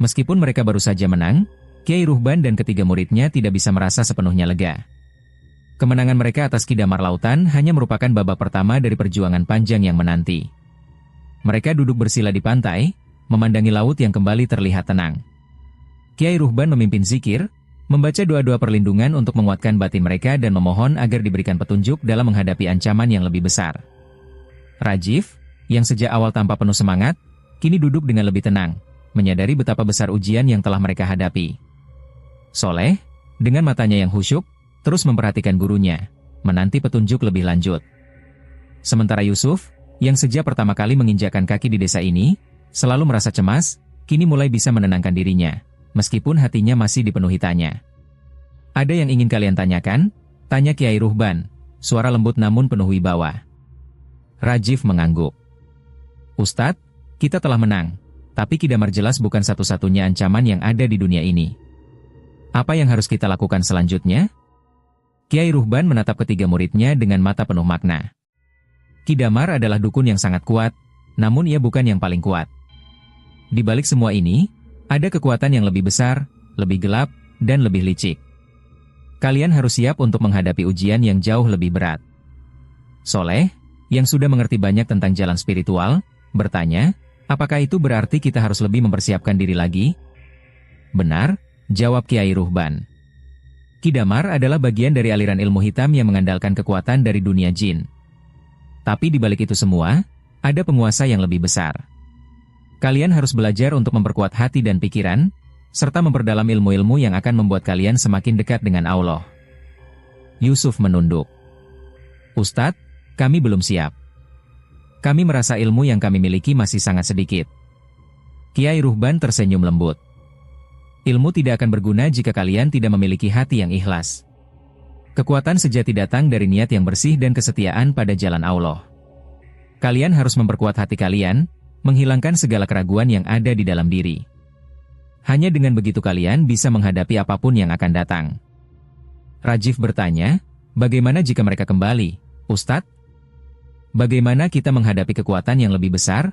Meskipun mereka baru saja menang, Kiai Ruhban dan ketiga muridnya tidak bisa merasa sepenuhnya lega. Kemenangan mereka atas Ki Damar Lautan hanya merupakan babak pertama dari perjuangan panjang yang menanti. Mereka duduk bersila di pantai, memandangi laut yang kembali terlihat tenang. Kiai Ruhban memimpin zikir, membaca doa-doa perlindungan untuk menguatkan batin mereka dan memohon agar diberikan petunjuk dalam menghadapi ancaman yang lebih besar. Rajiv, yang sejak awal tampak penuh semangat, kini duduk dengan lebih tenang, menyadari betapa besar ujian yang telah mereka hadapi. Soleh, dengan matanya yang khusyuk, terus memperhatikan gurunya, menanti petunjuk lebih lanjut. Sementara Yusuf, yang sejak pertama kali menginjakkan kaki di desa ini, selalu merasa cemas, kini mulai bisa menenangkan dirinya, meskipun hatinya masih dipenuhi tanya. "Ada yang ingin kalian tanyakan?" tanya Kiai Ruhban, suara lembut namun penuh wibawa. Rajiv mengangguk. "Ustadz, kita telah menang, tapi Ki Damar jelas bukan satu-satunya ancaman yang ada di dunia ini. Apa yang harus kita lakukan selanjutnya?" Kiai Ruhban menatap ketiga muridnya dengan mata penuh makna. Ki Damar adalah dukun yang sangat kuat, namun ia bukan yang paling kuat. Di balik semua ini, ada kekuatan yang lebih besar, lebih gelap, dan lebih licik. Kalian harus siap untuk menghadapi ujian yang jauh lebih berat. Soleh, yang sudah mengerti banyak tentang jalan spiritual, bertanya, "Apakah itu berarti kita harus lebih mempersiapkan diri lagi?" "Benar," jawab Kiai Ruhban. "Ki Damar adalah bagian dari aliran ilmu hitam yang mengandalkan kekuatan dari dunia jin. Tapi di balik itu semua, ada penguasa yang lebih besar. Kalian harus belajar untuk memperkuat hati dan pikiran, serta memperdalam ilmu-ilmu yang akan membuat kalian semakin dekat dengan Allah." Yusuf menunduk. "Ustadz, kami belum siap. Kami merasa ilmu yang kami miliki masih sangat sedikit." Kiai Ruhban tersenyum lembut. "Ilmu tidak akan berguna jika kalian tidak memiliki hati yang ikhlas. Kekuatan sejati datang dari niat yang bersih dan kesetiaan pada jalan Allah. Kalian harus memperkuat hati kalian, menghilangkan segala keraguan yang ada di dalam diri. Hanya dengan begitu kalian bisa menghadapi apapun yang akan datang." Rajiv bertanya, "Bagaimana jika mereka kembali, Ustadz? Bagaimana kita menghadapi kekuatan yang lebih besar?"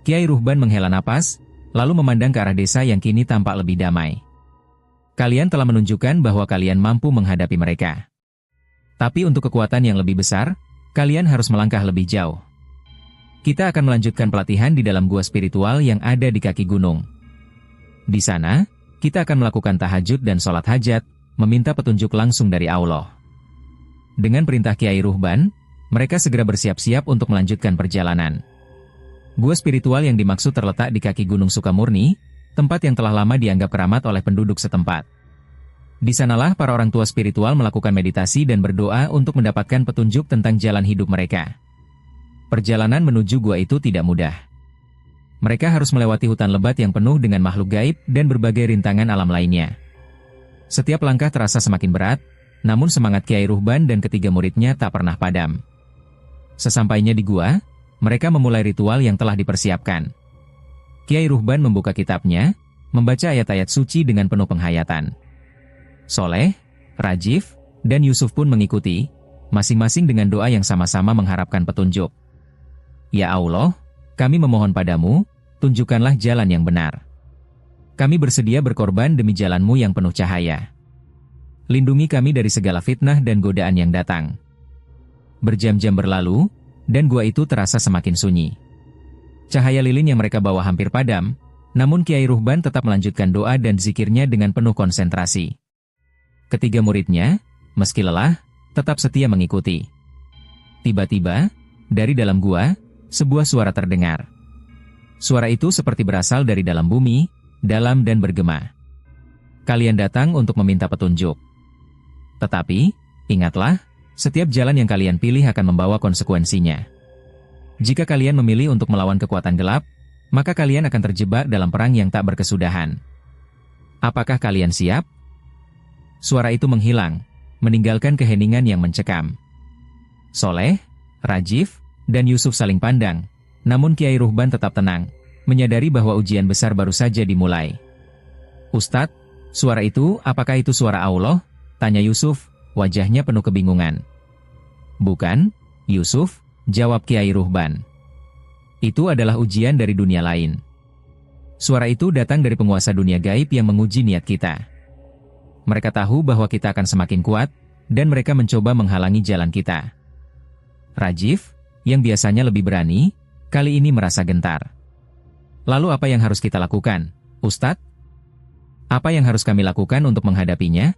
Kiai Ruhban menghela napas, lalu memandang ke arah desa yang kini tampak lebih damai. Kalian telah menunjukkan bahwa kalian mampu menghadapi mereka. Tapi untuk kekuatan yang lebih besar, kalian harus melangkah lebih jauh. Kita akan melanjutkan pelatihan di dalam gua spiritual yang ada di kaki gunung. Di sana, kita akan melakukan tahajud dan sholat hajat, meminta petunjuk langsung dari Allah. Dengan perintah Kiai Ruhban, mereka segera bersiap-siap untuk melanjutkan perjalanan. Gua spiritual yang dimaksud terletak di kaki Gunung Sukamurni, tempat yang telah lama dianggap keramat oleh penduduk setempat. Di sanalah para orang tua spiritual melakukan meditasi dan berdoa untuk mendapatkan petunjuk tentang jalan hidup mereka. Perjalanan menuju gua itu tidak mudah. Mereka harus melewati hutan lebat yang penuh dengan makhluk gaib dan berbagai rintangan alam lainnya. Setiap langkah terasa semakin berat, namun semangat Kiai Ruhban dan ketiga muridnya tak pernah padam. Sesampainya di gua, mereka memulai ritual yang telah dipersiapkan. Kiai Ruhban membuka kitabnya, membaca ayat-ayat suci dengan penuh penghayatan. Soleh, Rajif, dan Yusuf pun mengikuti, masing-masing dengan doa yang sama-sama mengharapkan petunjuk. Ya Allah, kami memohon padamu, tunjukkanlah jalan yang benar. Kami bersedia berkorban demi jalanmu yang penuh cahaya. Lindungi kami dari segala fitnah dan godaan yang datang. Berjam-jam berlalu, dan gua itu terasa semakin sunyi. Cahaya lilin yang mereka bawa hampir padam, namun Kiai Ruhban tetap melanjutkan doa dan zikirnya dengan penuh konsentrasi. Ketiga muridnya, meski lelah, tetap setia mengikuti. Tiba-tiba, dari dalam gua, sebuah suara terdengar. Suara itu seperti berasal dari dalam bumi, dalam dan bergema. Kalian datang untuk meminta petunjuk. Tetapi, ingatlah, setiap jalan yang kalian pilih akan membawa konsekuensinya. Jika kalian memilih untuk melawan kekuatan gelap, maka kalian akan terjebak dalam perang yang tak berkesudahan. Apakah kalian siap? Suara itu menghilang, meninggalkan keheningan yang mencekam. Soleh, Rajif, dan Yusuf saling pandang, namun Kiai Ruhban tetap tenang, menyadari bahwa ujian besar baru saja dimulai. Ustadz, suara itu, apakah itu suara Allah? Tanya Yusuf, wajahnya penuh kebingungan. Bukan, Yusuf, jawab Kiai Ruhban. Itu adalah ujian dari dunia lain. Suara itu datang dari penguasa dunia gaib yang menguji niat kita. Mereka tahu bahwa kita akan semakin kuat, dan mereka mencoba menghalangi jalan kita. Rajif, yang biasanya lebih berani, kali ini merasa gentar. Lalu apa yang harus kita lakukan, Ustadz? Apa yang harus kami lakukan untuk menghadapinya?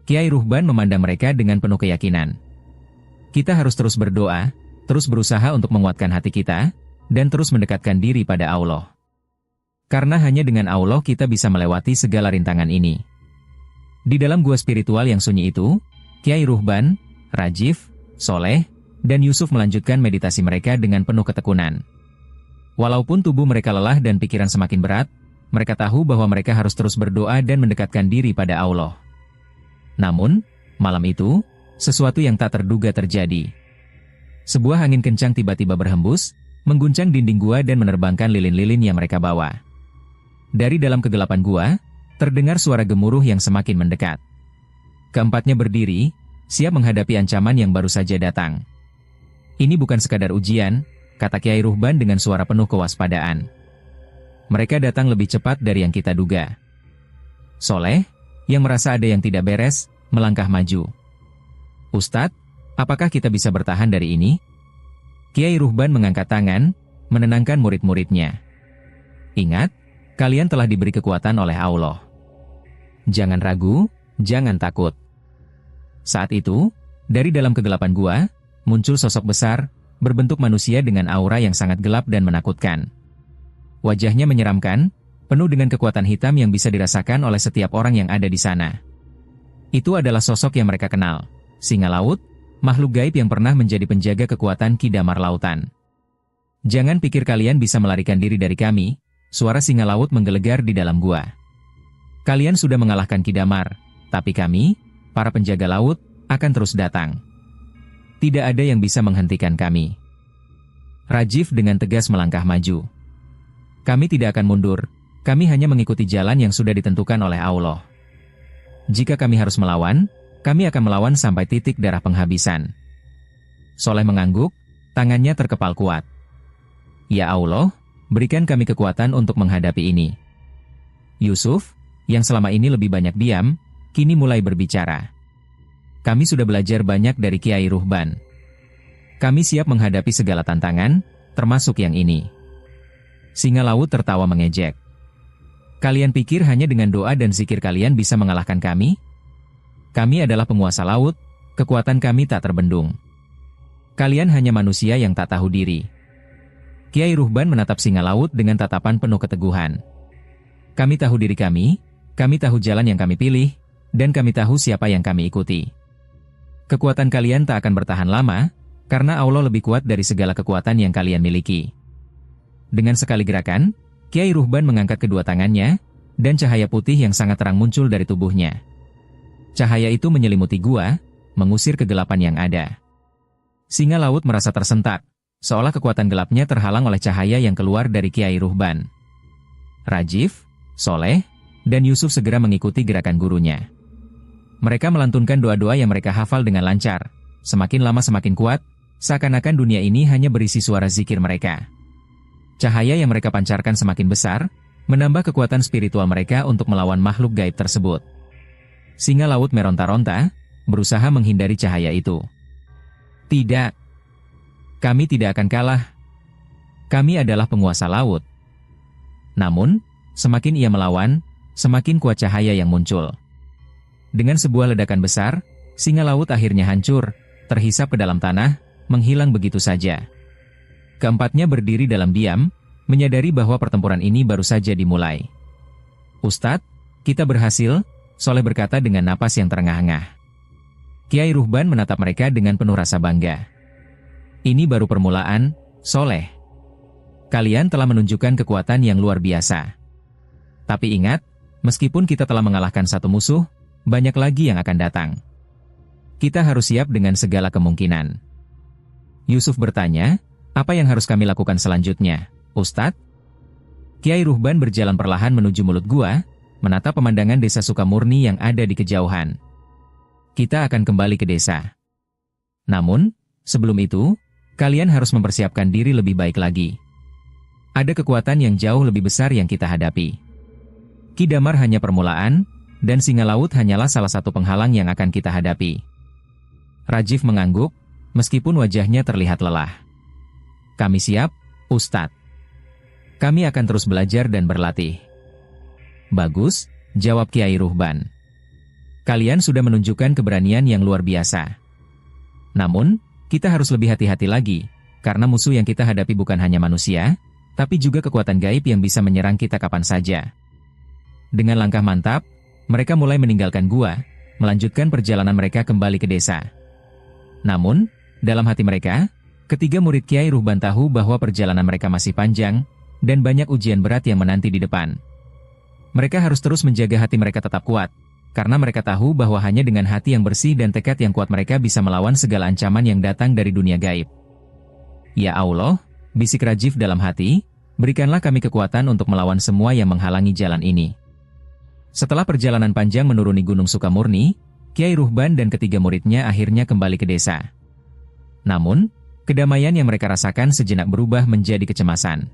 Kiai Ruhban memandang mereka dengan penuh keyakinan. Kita harus terus berdoa, terus berusaha untuk menguatkan hati kita, dan terus mendekatkan diri pada Allah. Karena hanya dengan Allah kita bisa melewati segala rintangan ini. Di dalam gua spiritual yang sunyi itu, Kiai Ruhban, Rajif, Soleh, dan Yusuf melanjutkan meditasi mereka dengan penuh ketekunan. Walaupun tubuh mereka lelah dan pikiran semakin berat, mereka tahu bahwa mereka harus terus berdoa dan mendekatkan diri pada Allah. Namun, malam itu, sesuatu yang tak terduga terjadi. Sebuah angin kencang tiba-tiba berhembus, mengguncang dinding gua dan menerbangkan lilin-lilin yang mereka bawa. Dari dalam kegelapan gua, terdengar suara gemuruh yang semakin mendekat. Keempatnya berdiri, siap menghadapi ancaman yang baru saja datang. Ini bukan sekadar ujian, kata Kiai Ruhban dengan suara penuh kewaspadaan. Mereka datang lebih cepat dari yang kita duga. Soleh, yang merasa ada yang tidak beres, melangkah maju. Ustadz, apakah kita bisa bertahan dari ini? Kiai Ruhban mengangkat tangan, menenangkan murid-muridnya. Ingat, kalian telah diberi kekuatan oleh Allah. Jangan ragu, jangan takut. Saat itu, dari dalam kegelapan gua, muncul sosok besar, berbentuk manusia dengan aura yang sangat gelap dan menakutkan. Wajahnya menyeramkan, penuh dengan kekuatan hitam yang bisa dirasakan oleh setiap orang yang ada di sana. Itu adalah sosok yang mereka kenal, singa laut, makhluk gaib yang pernah menjadi penjaga kekuatan Ki Damar Lautan. Jangan pikir kalian bisa melarikan diri dari kami, suara singa laut menggelegar di dalam gua. Kalian sudah mengalahkan Ki Damar, tapi kami, para penjaga laut, akan terus datang. Tidak ada yang bisa menghentikan kami. Rajif dengan tegas melangkah maju. Kami tidak akan mundur, kami hanya mengikuti jalan yang sudah ditentukan oleh Allah. Jika kami harus melawan, kami akan melawan sampai titik darah penghabisan. Soleh mengangguk, tangannya terkepal kuat. Ya Allah, berikan kami kekuatan untuk menghadapi ini. Yusuf, yang selama ini lebih banyak diam, kini mulai berbicara. Kami sudah belajar banyak dari Kiai Ruhban. Kami siap menghadapi segala tantangan, termasuk yang ini. Singa laut tertawa mengejek. Kalian pikir hanya dengan doa dan zikir kalian bisa mengalahkan kami? Kami adalah penguasa laut, kekuatan kami tak terbendung. Kalian hanya manusia yang tak tahu diri. Kiai Ruhban menatap singa laut dengan tatapan penuh keteguhan. Kami tahu diri kami tahu jalan yang kami pilih, dan kami tahu siapa yang kami ikuti. Kekuatan kalian tak akan bertahan lama, karena Allah lebih kuat dari segala kekuatan yang kalian miliki. Dengan sekali gerakan, Kiai Ruhban mengangkat kedua tangannya, dan cahaya putih yang sangat terang muncul dari tubuhnya. Cahaya itu menyelimuti gua, mengusir kegelapan yang ada. Singa laut merasa tersentak, seolah kekuatan gelapnya terhalang oleh cahaya yang keluar dari Kiai Ruhban. Rajif, Soleh, dan Yusuf segera mengikuti gerakan gurunya. Mereka melantunkan doa-doa yang mereka hafal dengan lancar, semakin lama semakin kuat, seakan-akan dunia ini hanya berisi suara zikir mereka. Cahaya yang mereka pancarkan semakin besar, menambah kekuatan spiritual mereka untuk melawan makhluk gaib tersebut. Singa laut meronta-ronta, berusaha menghindari cahaya itu. Tidak. Kami tidak akan kalah. Kami adalah penguasa laut. Namun, semakin ia melawan, semakin kuat cahaya yang muncul. Dengan sebuah ledakan besar, singa laut akhirnya hancur, terhisap ke dalam tanah, menghilang begitu saja. Keempatnya berdiri dalam diam, menyadari bahwa pertempuran ini baru saja dimulai. Ustadz, kita berhasil, Soleh berkata dengan napas yang terengah-engah. Kiai Ruhban menatap mereka dengan penuh rasa bangga. Ini baru permulaan, Soleh. Kalian telah menunjukkan kekuatan yang luar biasa. Tapi ingat, meskipun kita telah mengalahkan satu musuh, banyak lagi yang akan datang. Kita harus siap dengan segala kemungkinan. Yusuf bertanya, apa yang harus kami lakukan selanjutnya, Ustadz? Kiai Ruhban berjalan perlahan menuju mulut gua, menatap pemandangan desa Sukamurni yang ada di kejauhan. Kita akan kembali ke desa. Namun, sebelum itu, kalian harus mempersiapkan diri lebih baik lagi. Ada kekuatan yang jauh lebih besar yang kita hadapi. Ki Damar hanya permulaan, dan singa laut hanyalah salah satu penghalang yang akan kita hadapi. Rajif mengangguk, meskipun wajahnya terlihat lelah. Kami siap, Ustadz. Kami akan terus belajar dan berlatih. Bagus, jawab Kiai Ruhban. Kalian sudah menunjukkan keberanian yang luar biasa. Namun, kita harus lebih hati-hati lagi, karena musuh yang kita hadapi bukan hanya manusia, tapi juga kekuatan gaib yang bisa menyerang kita kapan saja. Dengan langkah mantap, mereka mulai meninggalkan gua, melanjutkan perjalanan mereka kembali ke desa. Namun, dalam hati mereka, ketiga murid Kiai Ruhban tahu bahwa perjalanan mereka masih panjang, dan banyak ujian berat yang menanti di depan. Mereka harus terus menjaga hati mereka tetap kuat, karena mereka tahu bahwa hanya dengan hati yang bersih dan tekad yang kuat mereka bisa melawan segala ancaman yang datang dari dunia gaib. Ya Allah, bisik Rajif dalam hati, berikanlah kami kekuatan untuk melawan semua yang menghalangi jalan ini. Setelah perjalanan panjang menuruni Gunung Sukamurni, Kiai Ruhban dan ketiga muridnya akhirnya kembali ke desa. Namun, kedamaian yang mereka rasakan sejenak berubah menjadi kecemasan.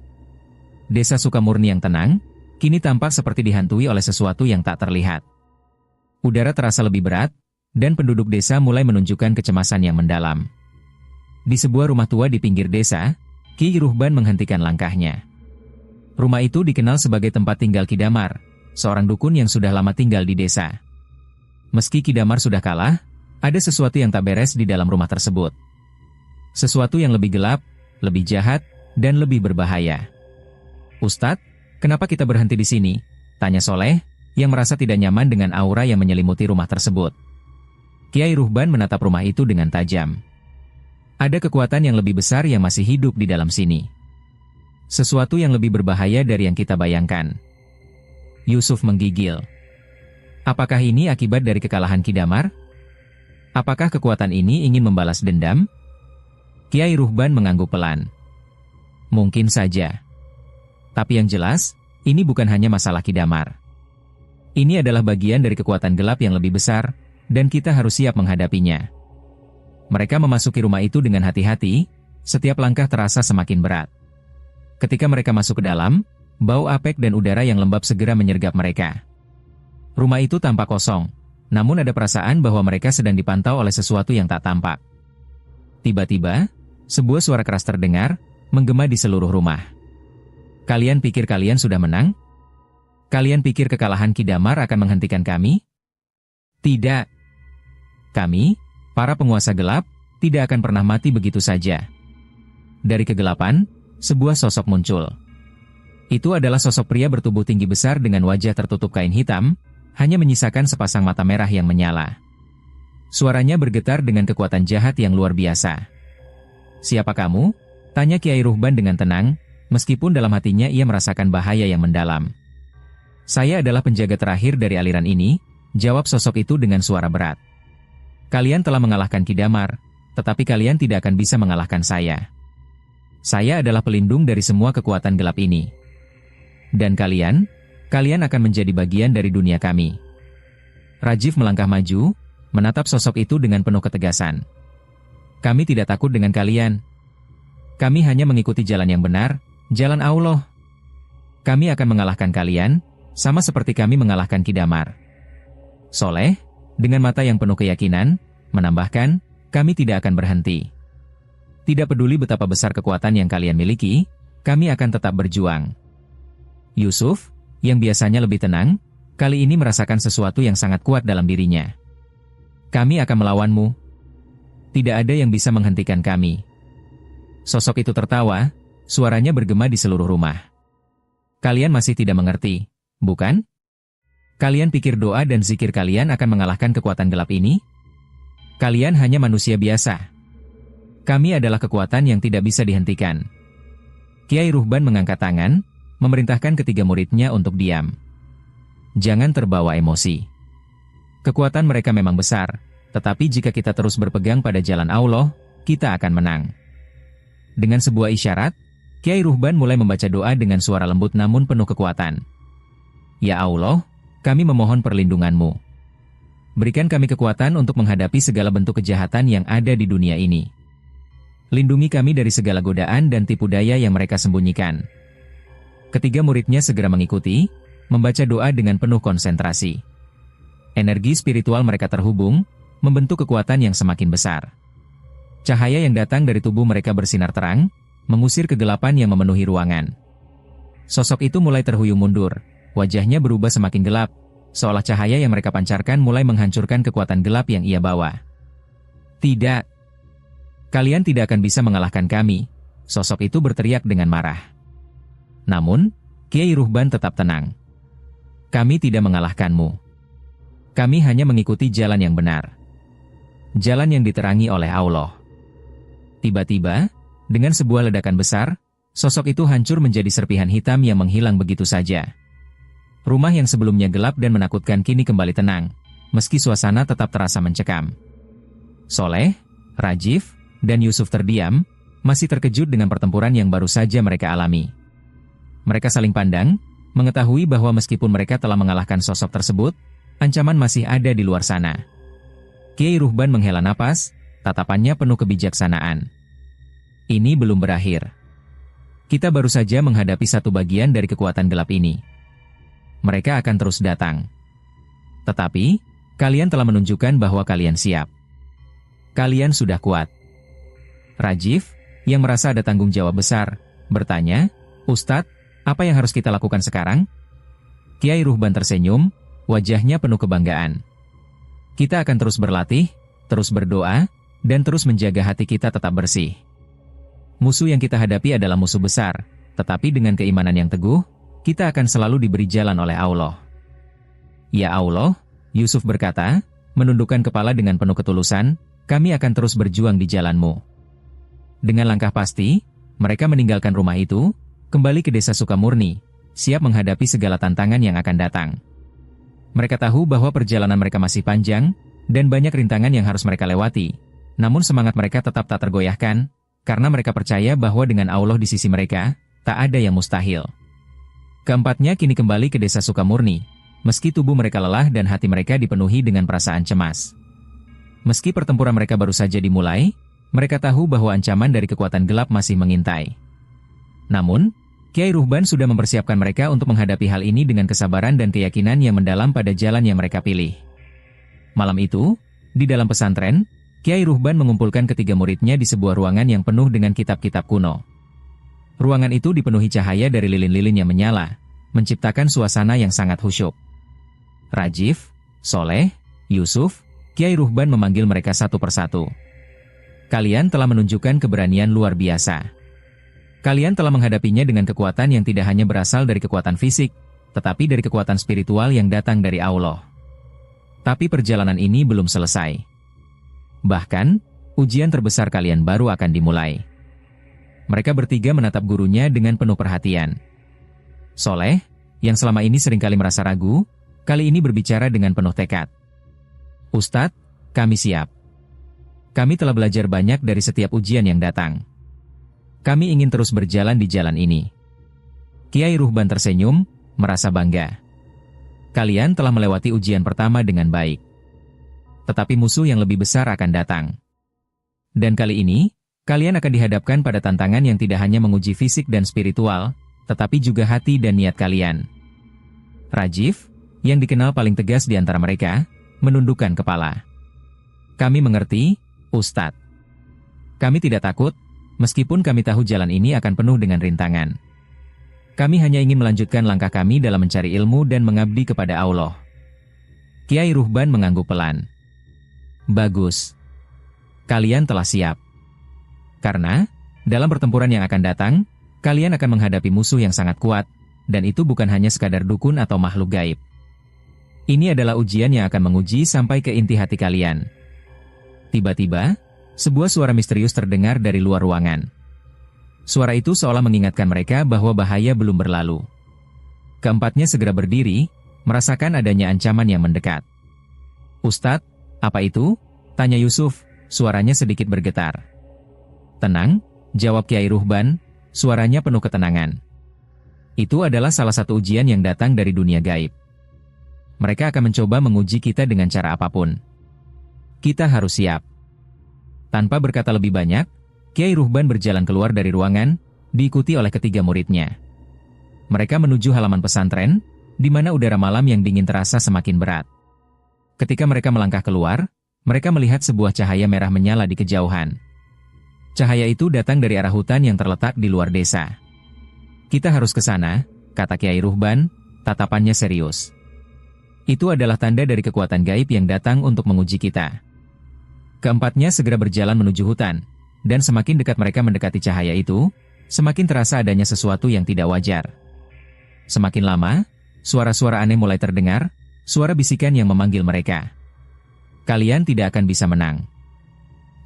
Desa Sukamurni yang tenang, kini tampak seperti dihantui oleh sesuatu yang tak terlihat. Udara terasa lebih berat, dan penduduk desa mulai menunjukkan kecemasan yang mendalam. Di sebuah rumah tua di pinggir desa, Ki Ruhban menghentikan langkahnya. Rumah itu dikenal sebagai tempat tinggal Ki Damar, seorang dukun yang sudah lama tinggal di desa. Meski Ki Damar sudah kalah, ada sesuatu yang tak beres di dalam rumah tersebut. Sesuatu yang lebih gelap, lebih jahat, dan lebih berbahaya. Ustadz, kenapa kita berhenti di sini? Tanya Soleh, yang merasa tidak nyaman dengan aura yang menyelimuti rumah tersebut. Kiai Ruhban menatap rumah itu dengan tajam. Ada kekuatan yang lebih besar yang masih hidup di dalam sini. Sesuatu yang lebih berbahaya dari yang kita bayangkan. Yusuf menggigil. Apakah ini akibat dari kekalahan Ki Damar? Apakah kekuatan ini ingin membalas dendam? Kiai Ruhban mengangguk pelan. Mungkin saja. Tapi yang jelas, ini bukan hanya masalah Ki Damar. Ini adalah bagian dari kekuatan gelap yang lebih besar, dan kita harus siap menghadapinya. Mereka memasuki rumah itu dengan hati-hati, setiap langkah terasa semakin berat. Ketika mereka masuk ke dalam, bau apek dan udara yang lembab segera menyergap mereka. Rumah itu tampak kosong, namun ada perasaan bahwa mereka sedang dipantau oleh sesuatu yang tak tampak. Tiba-tiba, sebuah suara keras terdengar, menggema di seluruh rumah. Kalian pikir kalian sudah menang? Kalian pikir kekalahan Ki Damar akan menghentikan kami? Tidak. Kami, para penguasa gelap, tidak akan pernah mati begitu saja. Dari kegelapan, sebuah sosok muncul. Itu adalah sosok pria bertubuh tinggi besar dengan wajah tertutup kain hitam, hanya menyisakan sepasang mata merah yang menyala. Suaranya bergetar dengan kekuatan jahat yang luar biasa. "Siapa kamu?" tanya Kiai Ruhban dengan tenang, meskipun dalam hatinya ia merasakan bahaya yang mendalam. "Saya adalah penjaga terakhir dari aliran ini," jawab sosok itu dengan suara berat. "Kalian telah mengalahkan Ki Damar, tetapi kalian tidak akan bisa mengalahkan saya. Saya adalah pelindung dari semua kekuatan gelap ini. Dan kalian akan menjadi bagian dari dunia kami." Rajiv melangkah maju, menatap sosok itu dengan penuh ketegasan. "Kami tidak takut dengan kalian. Kami hanya mengikuti jalan yang benar, jalan Allah. Kami akan mengalahkan kalian, sama seperti kami mengalahkan Ki Damar." Soleh, dengan mata yang penuh keyakinan, menambahkan, "Kami tidak akan berhenti. Tidak peduli betapa besar kekuatan yang kalian miliki, kami akan tetap berjuang." Yusuf, yang biasanya lebih tenang, kali ini merasakan sesuatu yang sangat kuat dalam dirinya. "Kami akan melawanmu. Tidak ada yang bisa menghentikan kami." Sosok itu tertawa, suaranya bergema di seluruh rumah. "Kalian masih tidak mengerti, bukan? Kalian pikir doa dan zikir kalian akan mengalahkan kekuatan gelap ini? Kalian hanya manusia biasa. Kami adalah kekuatan yang tidak bisa dihentikan." Kiai Ruhban mengangkat tangan, memerintahkan ketiga muridnya untuk diam. "Jangan terbawa emosi. Kekuatan mereka memang besar, tetapi jika kita terus berpegang pada jalan Allah, kita akan menang." Dengan sebuah isyarat, Kiai Ruhban mulai membaca doa dengan suara lembut namun penuh kekuatan. "Ya Allah, kami memohon perlindungan-Mu. Berikan kami kekuatan untuk menghadapi segala bentuk kejahatan yang ada di dunia ini. Lindungi kami dari segala godaan dan tipu daya yang mereka sembunyikan." Ketiga muridnya segera mengikuti, membaca doa dengan penuh konsentrasi. Energi spiritual mereka terhubung, membentuk kekuatan yang semakin besar. Cahaya yang datang dari tubuh mereka bersinar terang, mengusir kegelapan yang memenuhi ruangan. Sosok itu mulai terhuyung mundur, wajahnya berubah semakin gelap, seolah cahaya yang mereka pancarkan mulai menghancurkan kekuatan gelap yang ia bawa. "Tidak. Kalian tidak akan bisa mengalahkan kami," sosok itu berteriak dengan marah. Namun, Kiai Ruhban tetap tenang. "Kami tidak mengalahkanmu. Kami hanya mengikuti jalan yang benar. Jalan yang diterangi oleh Allah." Tiba-tiba, dengan sebuah ledakan besar, sosok itu hancur menjadi serpihan hitam yang menghilang begitu saja. Rumah yang sebelumnya gelap dan menakutkan kini kembali tenang, meski suasana tetap terasa mencekam. Soleh, Rajiv, dan Yusuf terdiam, masih terkejut dengan pertempuran yang baru saja mereka alami. Mereka saling pandang, mengetahui bahwa meskipun mereka telah mengalahkan sosok tersebut, ancaman masih ada di luar sana. Kiai Ruhban menghela napas, tatapannya penuh kebijaksanaan. "Ini belum berakhir. Kita baru saja menghadapi satu bagian dari kekuatan gelap ini. Mereka akan terus datang. Tetapi, kalian telah menunjukkan bahwa kalian siap. Kalian sudah kuat." Rajiv, yang merasa ada tanggung jawab besar, bertanya, "Ustadz, apa yang harus kita lakukan sekarang?" Kiai Ruhban tersenyum, wajahnya penuh kebanggaan. "Kita akan terus berlatih, terus berdoa, dan terus menjaga hati kita tetap bersih. Musuh yang kita hadapi adalah musuh besar, tetapi dengan keimanan yang teguh, kita akan selalu diberi jalan oleh Allah." "Ya Allah," Yusuf berkata, menundukkan kepala dengan penuh ketulusan, "kami akan terus berjuang di jalan-Mu." Dengan langkah pasti, mereka meninggalkan rumah itu, kembali ke desa Sukamurni, siap menghadapi segala tantangan yang akan datang. Mereka tahu bahwa perjalanan mereka masih panjang, dan banyak rintangan yang harus mereka lewati, namun semangat mereka tetap tak tergoyahkan, karena mereka percaya bahwa dengan Allah di sisi mereka, tak ada yang mustahil. Keempatnya kini kembali ke desa Sukamurni, meski tubuh mereka lelah dan hati mereka dipenuhi dengan perasaan cemas. Meski pertempuran mereka baru saja dimulai, mereka tahu bahwa ancaman dari kekuatan gelap masih mengintai. Namun, Kiai Ruhban sudah mempersiapkan mereka untuk menghadapi hal ini dengan kesabaran dan keyakinan yang mendalam pada jalan yang mereka pilih. Malam itu, di dalam pesantren, Kiai Ruhban mengumpulkan ketiga muridnya di sebuah ruangan yang penuh dengan kitab-kitab kuno. Ruangan itu dipenuhi cahaya dari lilin-lilin yang menyala, menciptakan suasana yang sangat khusyuk. Rajif, Soleh, Yusuf, Kiai Ruhban memanggil mereka satu persatu. Kalian telah menunjukkan keberanian luar biasa. Kalian telah menghadapinya dengan kekuatan yang tidak hanya berasal dari kekuatan fisik, tetapi dari kekuatan spiritual yang datang dari Allah. Tapi perjalanan ini belum selesai. Bahkan, ujian terbesar kalian baru akan dimulai. Mereka bertiga menatap gurunya dengan penuh perhatian. Soleh, yang selama ini seringkali merasa ragu, kali ini berbicara dengan penuh tekad. Ustadz, kami siap. Kami telah belajar banyak dari setiap ujian yang datang. Kami ingin terus berjalan di jalan ini. Kiai Ruhban tersenyum, merasa bangga. Kalian telah melewati ujian pertama dengan baik. Tetapi musuh yang lebih besar akan datang. Dan kali ini, kalian akan dihadapkan pada tantangan yang tidak hanya menguji fisik dan spiritual, tetapi juga hati dan niat kalian. Rajif, yang dikenal paling tegas di antara mereka, menundukkan kepala. Kami mengerti, Ustadz. Kami tidak takut, meskipun kami tahu jalan ini akan penuh dengan rintangan. Kami hanya ingin melanjutkan langkah kami dalam mencari ilmu dan mengabdi kepada Allah. Kiai Ruhban mengangguk pelan. Bagus. Kalian telah siap. Karena, dalam pertempuran yang akan datang, kalian akan menghadapi musuh yang sangat kuat, dan itu bukan hanya sekadar dukun atau makhluk gaib. Ini adalah ujian yang akan menguji sampai ke inti hati kalian. Tiba-tiba, sebuah suara misterius terdengar dari luar ruangan. Suara itu seolah mengingatkan mereka bahwa bahaya belum berlalu. Keempatnya segera berdiri, merasakan adanya ancaman yang mendekat. Ustadz, apa itu? Tanya Yusuf, suaranya sedikit bergetar. Tenang, jawab Kiai Ruhban, suaranya penuh ketenangan. Itu adalah salah satu ujian yang datang dari dunia gaib. Mereka akan mencoba menguji kita dengan cara apapun. Kita harus siap. Tanpa berkata lebih banyak, Kiai Ruhban berjalan keluar dari ruangan, diikuti oleh ketiga muridnya. Mereka menuju halaman pesantren, di mana udara malam yang dingin terasa semakin berat. Ketika mereka melangkah keluar, mereka melihat sebuah cahaya merah menyala di kejauhan. Cahaya itu datang dari arah hutan yang terletak di luar desa. Kita harus ke sana, kata Kiai Ruhban, tatapannya serius. Itu adalah tanda dari kekuatan gaib yang datang untuk menguji kita. Keempatnya segera berjalan menuju hutan, dan semakin dekat mereka mendekati cahaya itu, semakin terasa adanya sesuatu yang tidak wajar. Semakin lama, suara-suara aneh mulai terdengar, suara bisikan yang memanggil mereka. Kalian tidak akan bisa menang.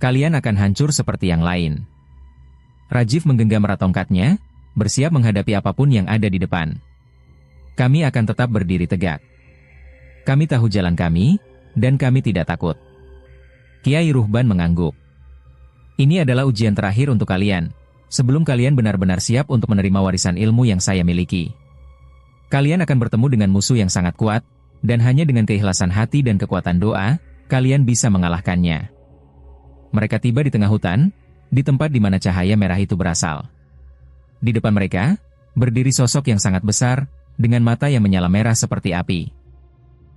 Kalian akan hancur seperti yang lain. Rajif menggenggam erat tongkatnya, bersiap menghadapi apapun yang ada di depan. Kami akan tetap berdiri tegak. Kami tahu jalan kami, dan kami tidak takut. Kiai Ruhban mengangguk. Ini adalah ujian terakhir untuk kalian, sebelum kalian benar-benar siap untuk menerima warisan ilmu yang saya miliki. Kalian akan bertemu dengan musuh yang sangat kuat, dan hanya dengan keikhlasan hati dan kekuatan doa, kalian bisa mengalahkannya. Mereka tiba di tengah hutan, di tempat di mana cahaya merah itu berasal. Di depan mereka, berdiri sosok yang sangat besar, dengan mata yang menyala merah seperti api.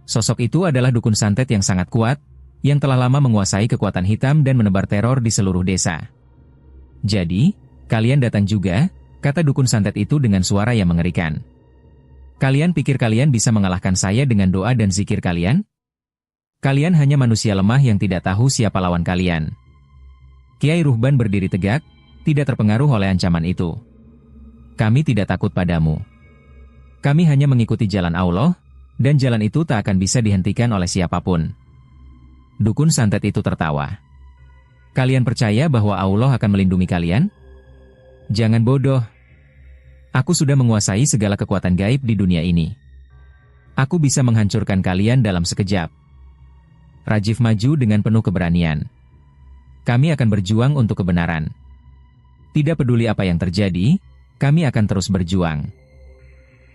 Sosok itu adalah dukun santet yang sangat kuat, yang telah lama menguasai kekuatan hitam dan menebar teror di seluruh desa. Jadi, kalian datang juga, kata dukun santet itu dengan suara yang mengerikan. Kalian pikir kalian bisa mengalahkan saya dengan doa dan zikir kalian? Kalian hanya manusia lemah yang tidak tahu siapa lawan kalian. Kiai Ruhban berdiri tegak, tidak terpengaruh oleh ancaman itu. Kami tidak takut padamu. Kami hanya mengikuti jalan Allah, dan jalan itu tak akan bisa dihentikan oleh siapapun. Dukun santet itu tertawa. Kalian percaya bahwa Allah akan melindungi kalian? Jangan bodoh. Aku sudah menguasai segala kekuatan gaib di dunia ini. Aku bisa menghancurkan kalian dalam sekejap. Rajif maju dengan penuh keberanian. Kami akan berjuang untuk kebenaran. Tidak peduli apa yang terjadi, kami akan terus berjuang.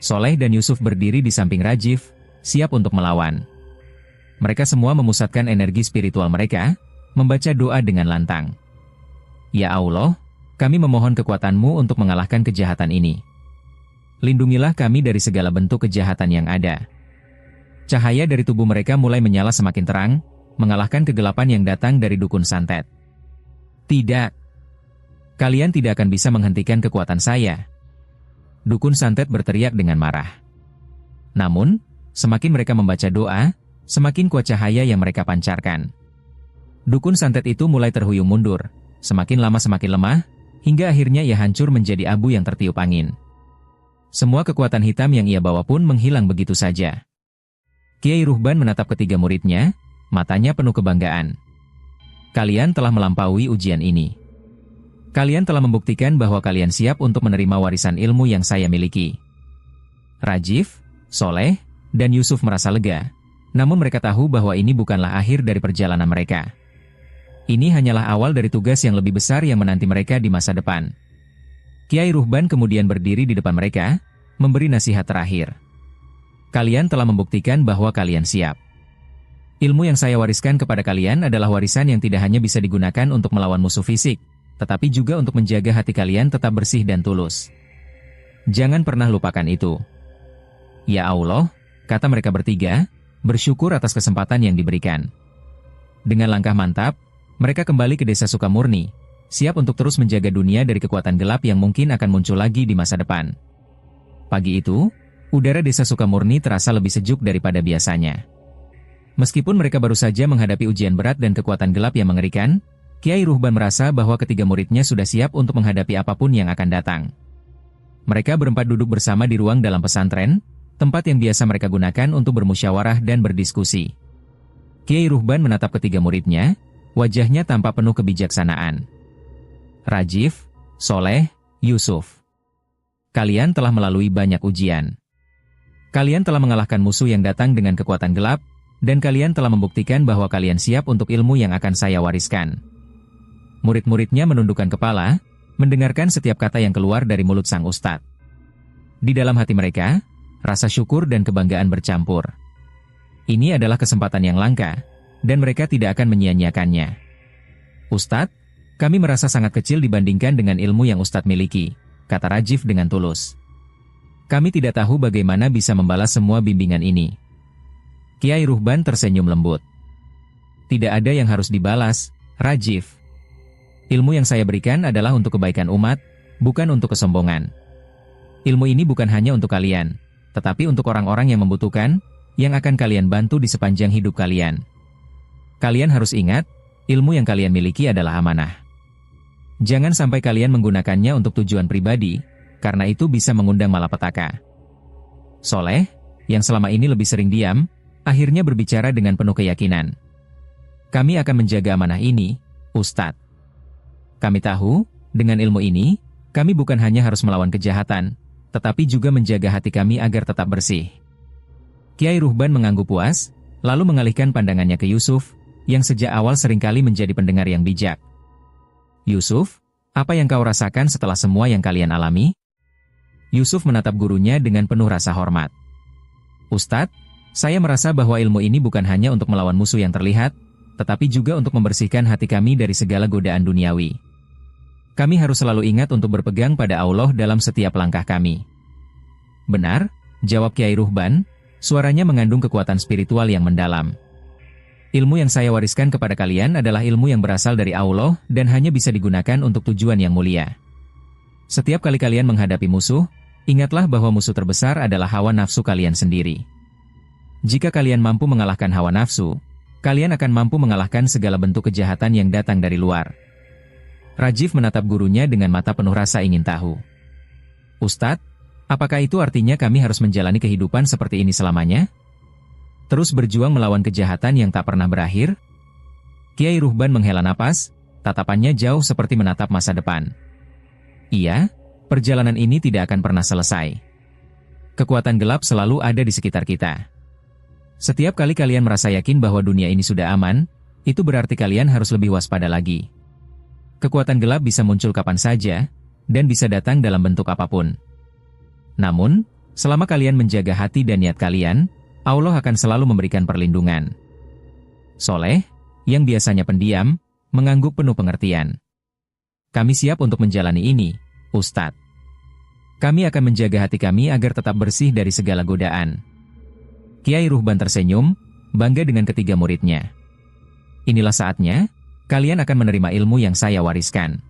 Soleh dan Yusuf berdiri di samping Rajif, siap untuk melawan. Mereka semua memusatkan energi spiritual mereka, membaca doa dengan lantang. Ya Allah, kami memohon kekuatan-Mu untuk mengalahkan kejahatan ini. lindungilah kami dari segala bentuk kejahatan yang ada. Cahaya dari tubuh mereka mulai menyala semakin terang, mengalahkan kegelapan yang datang dari dukun santet. Tidak. Kalian tidak akan bisa menghentikan kekuatan saya. Dukun santet berteriak dengan marah. Namun, semakin mereka membaca doa, semakin kuat cahaya yang mereka pancarkan. Dukun santet itu mulai terhuyung mundur, semakin lama semakin lemah, hingga akhirnya ia hancur menjadi abu yang tertiup angin. Semua kekuatan hitam yang ia bawa pun menghilang begitu saja. Kiai Ruhban menatap ketiga muridnya, matanya penuh kebanggaan. Kalian telah melampaui ujian ini. Kalian telah membuktikan bahwa kalian siap untuk menerima warisan ilmu yang saya miliki. Rajiv, Soleh, dan Yusuf merasa lega, namun mereka tahu bahwa ini bukanlah akhir dari perjalanan mereka. Ini hanyalah awal dari tugas yang lebih besar yang menanti mereka di masa depan. Kiai Ruhban kemudian berdiri di depan mereka, memberi nasihat terakhir. Kalian telah membuktikan bahwa kalian siap. Ilmu yang saya wariskan kepada kalian adalah warisan yang tidak hanya bisa digunakan untuk melawan musuh fisik, tetapi juga untuk menjaga hati kalian tetap bersih dan tulus. Jangan pernah lupakan itu. Ya Allah, kata mereka bertiga, bersyukur atas kesempatan yang diberikan. Dengan langkah mantap, mereka kembali ke desa Sukamurni, siap untuk terus menjaga dunia dari kekuatan gelap yang mungkin akan muncul lagi di masa depan. Pagi itu, udara desa Sukamurni terasa lebih sejuk daripada biasanya. Meskipun mereka baru saja menghadapi ujian berat dan kekuatan gelap yang mengerikan, Kiai Ruhban merasa bahwa ketiga muridnya sudah siap untuk menghadapi apapun yang akan datang. Mereka berempat duduk bersama di ruang dalam pesantren, tempat yang biasa mereka gunakan untuk bermusyawarah dan berdiskusi. Kiai Ruhban menatap ketiga muridnya, wajahnya tampak penuh kebijaksanaan. Rajiv, Soleh, Yusuf. Kalian telah melalui banyak ujian. Kalian telah mengalahkan musuh yang datang dengan kekuatan gelap, dan kalian telah membuktikan bahwa kalian siap untuk ilmu yang akan saya wariskan. Murid-muridnya menundukkan kepala, mendengarkan setiap kata yang keluar dari mulut sang ustadz. Di dalam hati mereka, rasa syukur dan kebanggaan bercampur. Ini adalah kesempatan yang langka, dan mereka tidak akan menyia-nyiakannya. Ustadz, kami merasa sangat kecil dibandingkan dengan ilmu yang Ustadz miliki, kata Rajiv dengan tulus. Kami tidak tahu bagaimana bisa membalas semua bimbingan ini. Kiai Ruhban tersenyum lembut. Tidak ada yang harus dibalas, Rajiv. Ilmu yang saya berikan adalah untuk kebaikan umat, bukan untuk kesombongan. Ilmu ini bukan hanya untuk kalian, tetapi untuk orang-orang yang membutuhkan, yang akan kalian bantu di sepanjang hidup kalian. Kalian harus ingat, ilmu yang kalian miliki adalah amanah. Jangan sampai kalian menggunakannya untuk tujuan pribadi, karena itu bisa mengundang malapetaka. Soleh, yang selama ini lebih sering diam, akhirnya berbicara dengan penuh keyakinan. Kami akan menjaga amanah ini, Ustadz. Kami tahu, dengan ilmu ini, kami bukan hanya harus melawan kejahatan, tetapi juga menjaga hati kami agar tetap bersih. Kiai Ruhban mengangguk puas, lalu mengalihkan pandangannya ke Yusuf, yang sejak awal seringkali menjadi pendengar yang bijak. Yusuf, apa yang kau rasakan setelah semua yang kalian alami? Yusuf menatap gurunya dengan penuh rasa hormat. Ustadz, saya merasa bahwa ilmu ini bukan hanya untuk melawan musuh yang terlihat, tetapi juga untuk membersihkan hati kami dari segala godaan duniawi. Kami harus selalu ingat untuk berpegang pada Allah dalam setiap langkah kami. Benar, jawab Kiai Ruhban, suaranya mengandung kekuatan spiritual yang mendalam. Ilmu yang saya wariskan kepada kalian adalah ilmu yang berasal dari Allah dan hanya bisa digunakan untuk tujuan yang mulia. Setiap kali kalian menghadapi musuh, ingatlah bahwa musuh terbesar adalah hawa nafsu kalian sendiri. Jika kalian mampu mengalahkan hawa nafsu, kalian akan mampu mengalahkan segala bentuk kejahatan yang datang dari luar. Rajiv menatap gurunya dengan mata penuh rasa ingin tahu. Ustadz, apakah itu artinya kami harus menjalani kehidupan seperti ini selamanya? Terus berjuang melawan kejahatan yang tak pernah berakhir? Kiai Ruhban menghela napas, tatapannya jauh seperti menatap masa depan. Iya, perjalanan ini tidak akan pernah selesai. Kekuatan gelap selalu ada di sekitar kita. Setiap kali kalian merasa yakin bahwa dunia ini sudah aman, itu berarti kalian harus lebih waspada lagi. Kekuatan gelap bisa muncul kapan saja, dan bisa datang dalam bentuk apapun. Namun, selama kalian menjaga hati dan niat kalian, Allah akan selalu memberikan perlindungan. Soleh, yang biasanya pendiam, mengangguk penuh pengertian. Kami siap untuk menjalani ini, Ustadz. Kami akan menjaga hati kami agar tetap bersih dari segala godaan. Kiai Ruhban tersenyum, bangga dengan ketiga muridnya. Inilah saatnya, kalian akan menerima ilmu yang saya wariskan.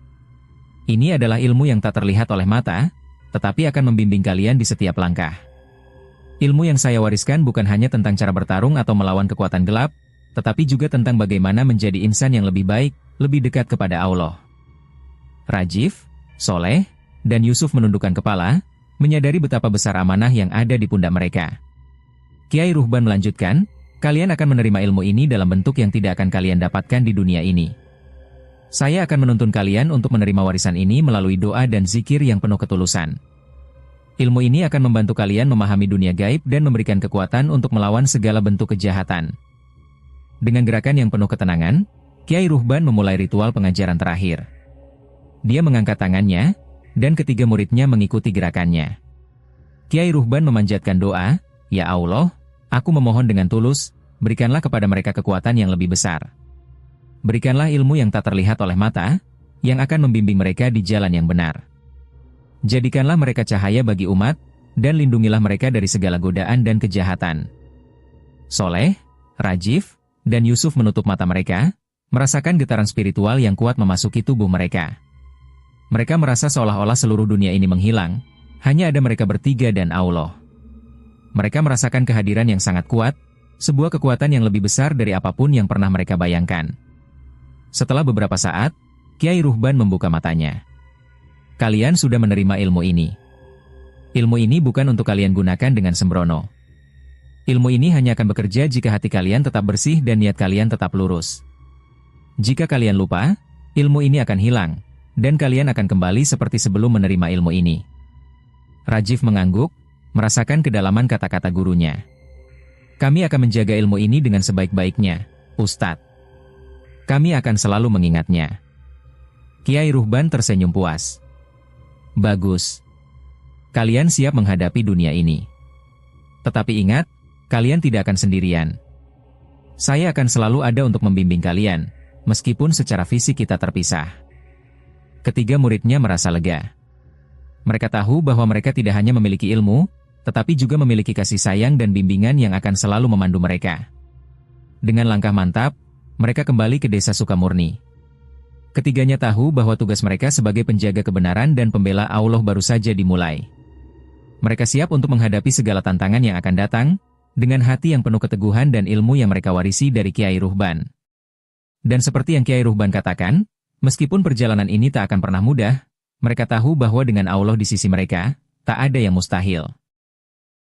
Ini adalah ilmu yang tak terlihat oleh mata, tetapi akan membimbing kalian di setiap langkah. Ilmu yang saya wariskan bukan hanya tentang cara bertarung atau melawan kekuatan gelap, tetapi juga tentang bagaimana menjadi insan yang lebih baik, lebih dekat kepada Allah. Rajiv, Soleh, dan Yusuf menundukkan kepala, menyadari betapa besar amanah yang ada di pundak mereka. Kiai Ruhban melanjutkan, kalian akan menerima ilmu ini dalam bentuk yang tidak akan kalian dapatkan di dunia ini. Saya akan menuntun kalian untuk menerima warisan ini melalui doa dan zikir yang penuh ketulusan. Ilmu ini akan membantu kalian memahami dunia gaib dan memberikan kekuatan untuk melawan segala bentuk kejahatan. Dengan gerakan yang penuh ketenangan, Kiai Ruhban memulai ritual pengajaran terakhir. Dia mengangkat tangannya, dan ketiga muridnya mengikuti gerakannya. Kiai Ruhban memanjatkan doa, "Ya Allah, aku memohon dengan tulus, berikanlah kepada mereka kekuatan yang lebih besar. Berikanlah ilmu yang tak terlihat oleh mata, yang akan membimbing mereka di jalan yang benar. Jadikanlah mereka cahaya bagi umat, dan lindungilah mereka dari segala godaan dan kejahatan." Soleh, Rajiv, dan Yusuf menutup mata mereka, merasakan getaran spiritual yang kuat memasuki tubuh mereka. Mereka merasa seolah-olah seluruh dunia ini menghilang, hanya ada mereka bertiga dan Allah. Mereka merasakan kehadiran yang sangat kuat, sebuah kekuatan yang lebih besar dari apapun yang pernah mereka bayangkan. Setelah beberapa saat, Kiai Ruhban membuka matanya. Kalian sudah menerima ilmu ini. Ilmu ini bukan untuk kalian gunakan dengan sembrono. Ilmu ini hanya akan bekerja jika hati kalian tetap bersih dan niat kalian tetap lurus. Jika kalian lupa, ilmu ini akan hilang, dan kalian akan kembali seperti sebelum menerima ilmu ini. Rajiv mengangguk, merasakan kedalaman kata-kata gurunya. Kami akan menjaga ilmu ini dengan sebaik-baiknya, Ustadz. Kami akan selalu mengingatnya. Kiai Ruhban tersenyum puas. Bagus. Kalian siap menghadapi dunia ini. Tetapi ingat, kalian tidak akan sendirian. Saya akan selalu ada untuk membimbing kalian, meskipun secara fisik kita terpisah. Ketiga muridnya merasa lega. Mereka tahu bahwa mereka tidak hanya memiliki ilmu, tetapi juga memiliki kasih sayang dan bimbingan yang akan selalu memandu mereka. Dengan langkah mantap, mereka kembali ke desa Sukamurni. Ketiganya tahu bahwa tugas mereka sebagai penjaga kebenaran dan pembela Allah baru saja dimulai. Mereka siap untuk menghadapi segala tantangan yang akan datang, dengan hati yang penuh keteguhan dan ilmu yang mereka warisi dari Kiai Ruhban. Dan seperti yang Kiai Ruhban katakan, meskipun perjalanan ini tak akan pernah mudah, mereka tahu bahwa dengan Allah di sisi mereka, tak ada yang mustahil.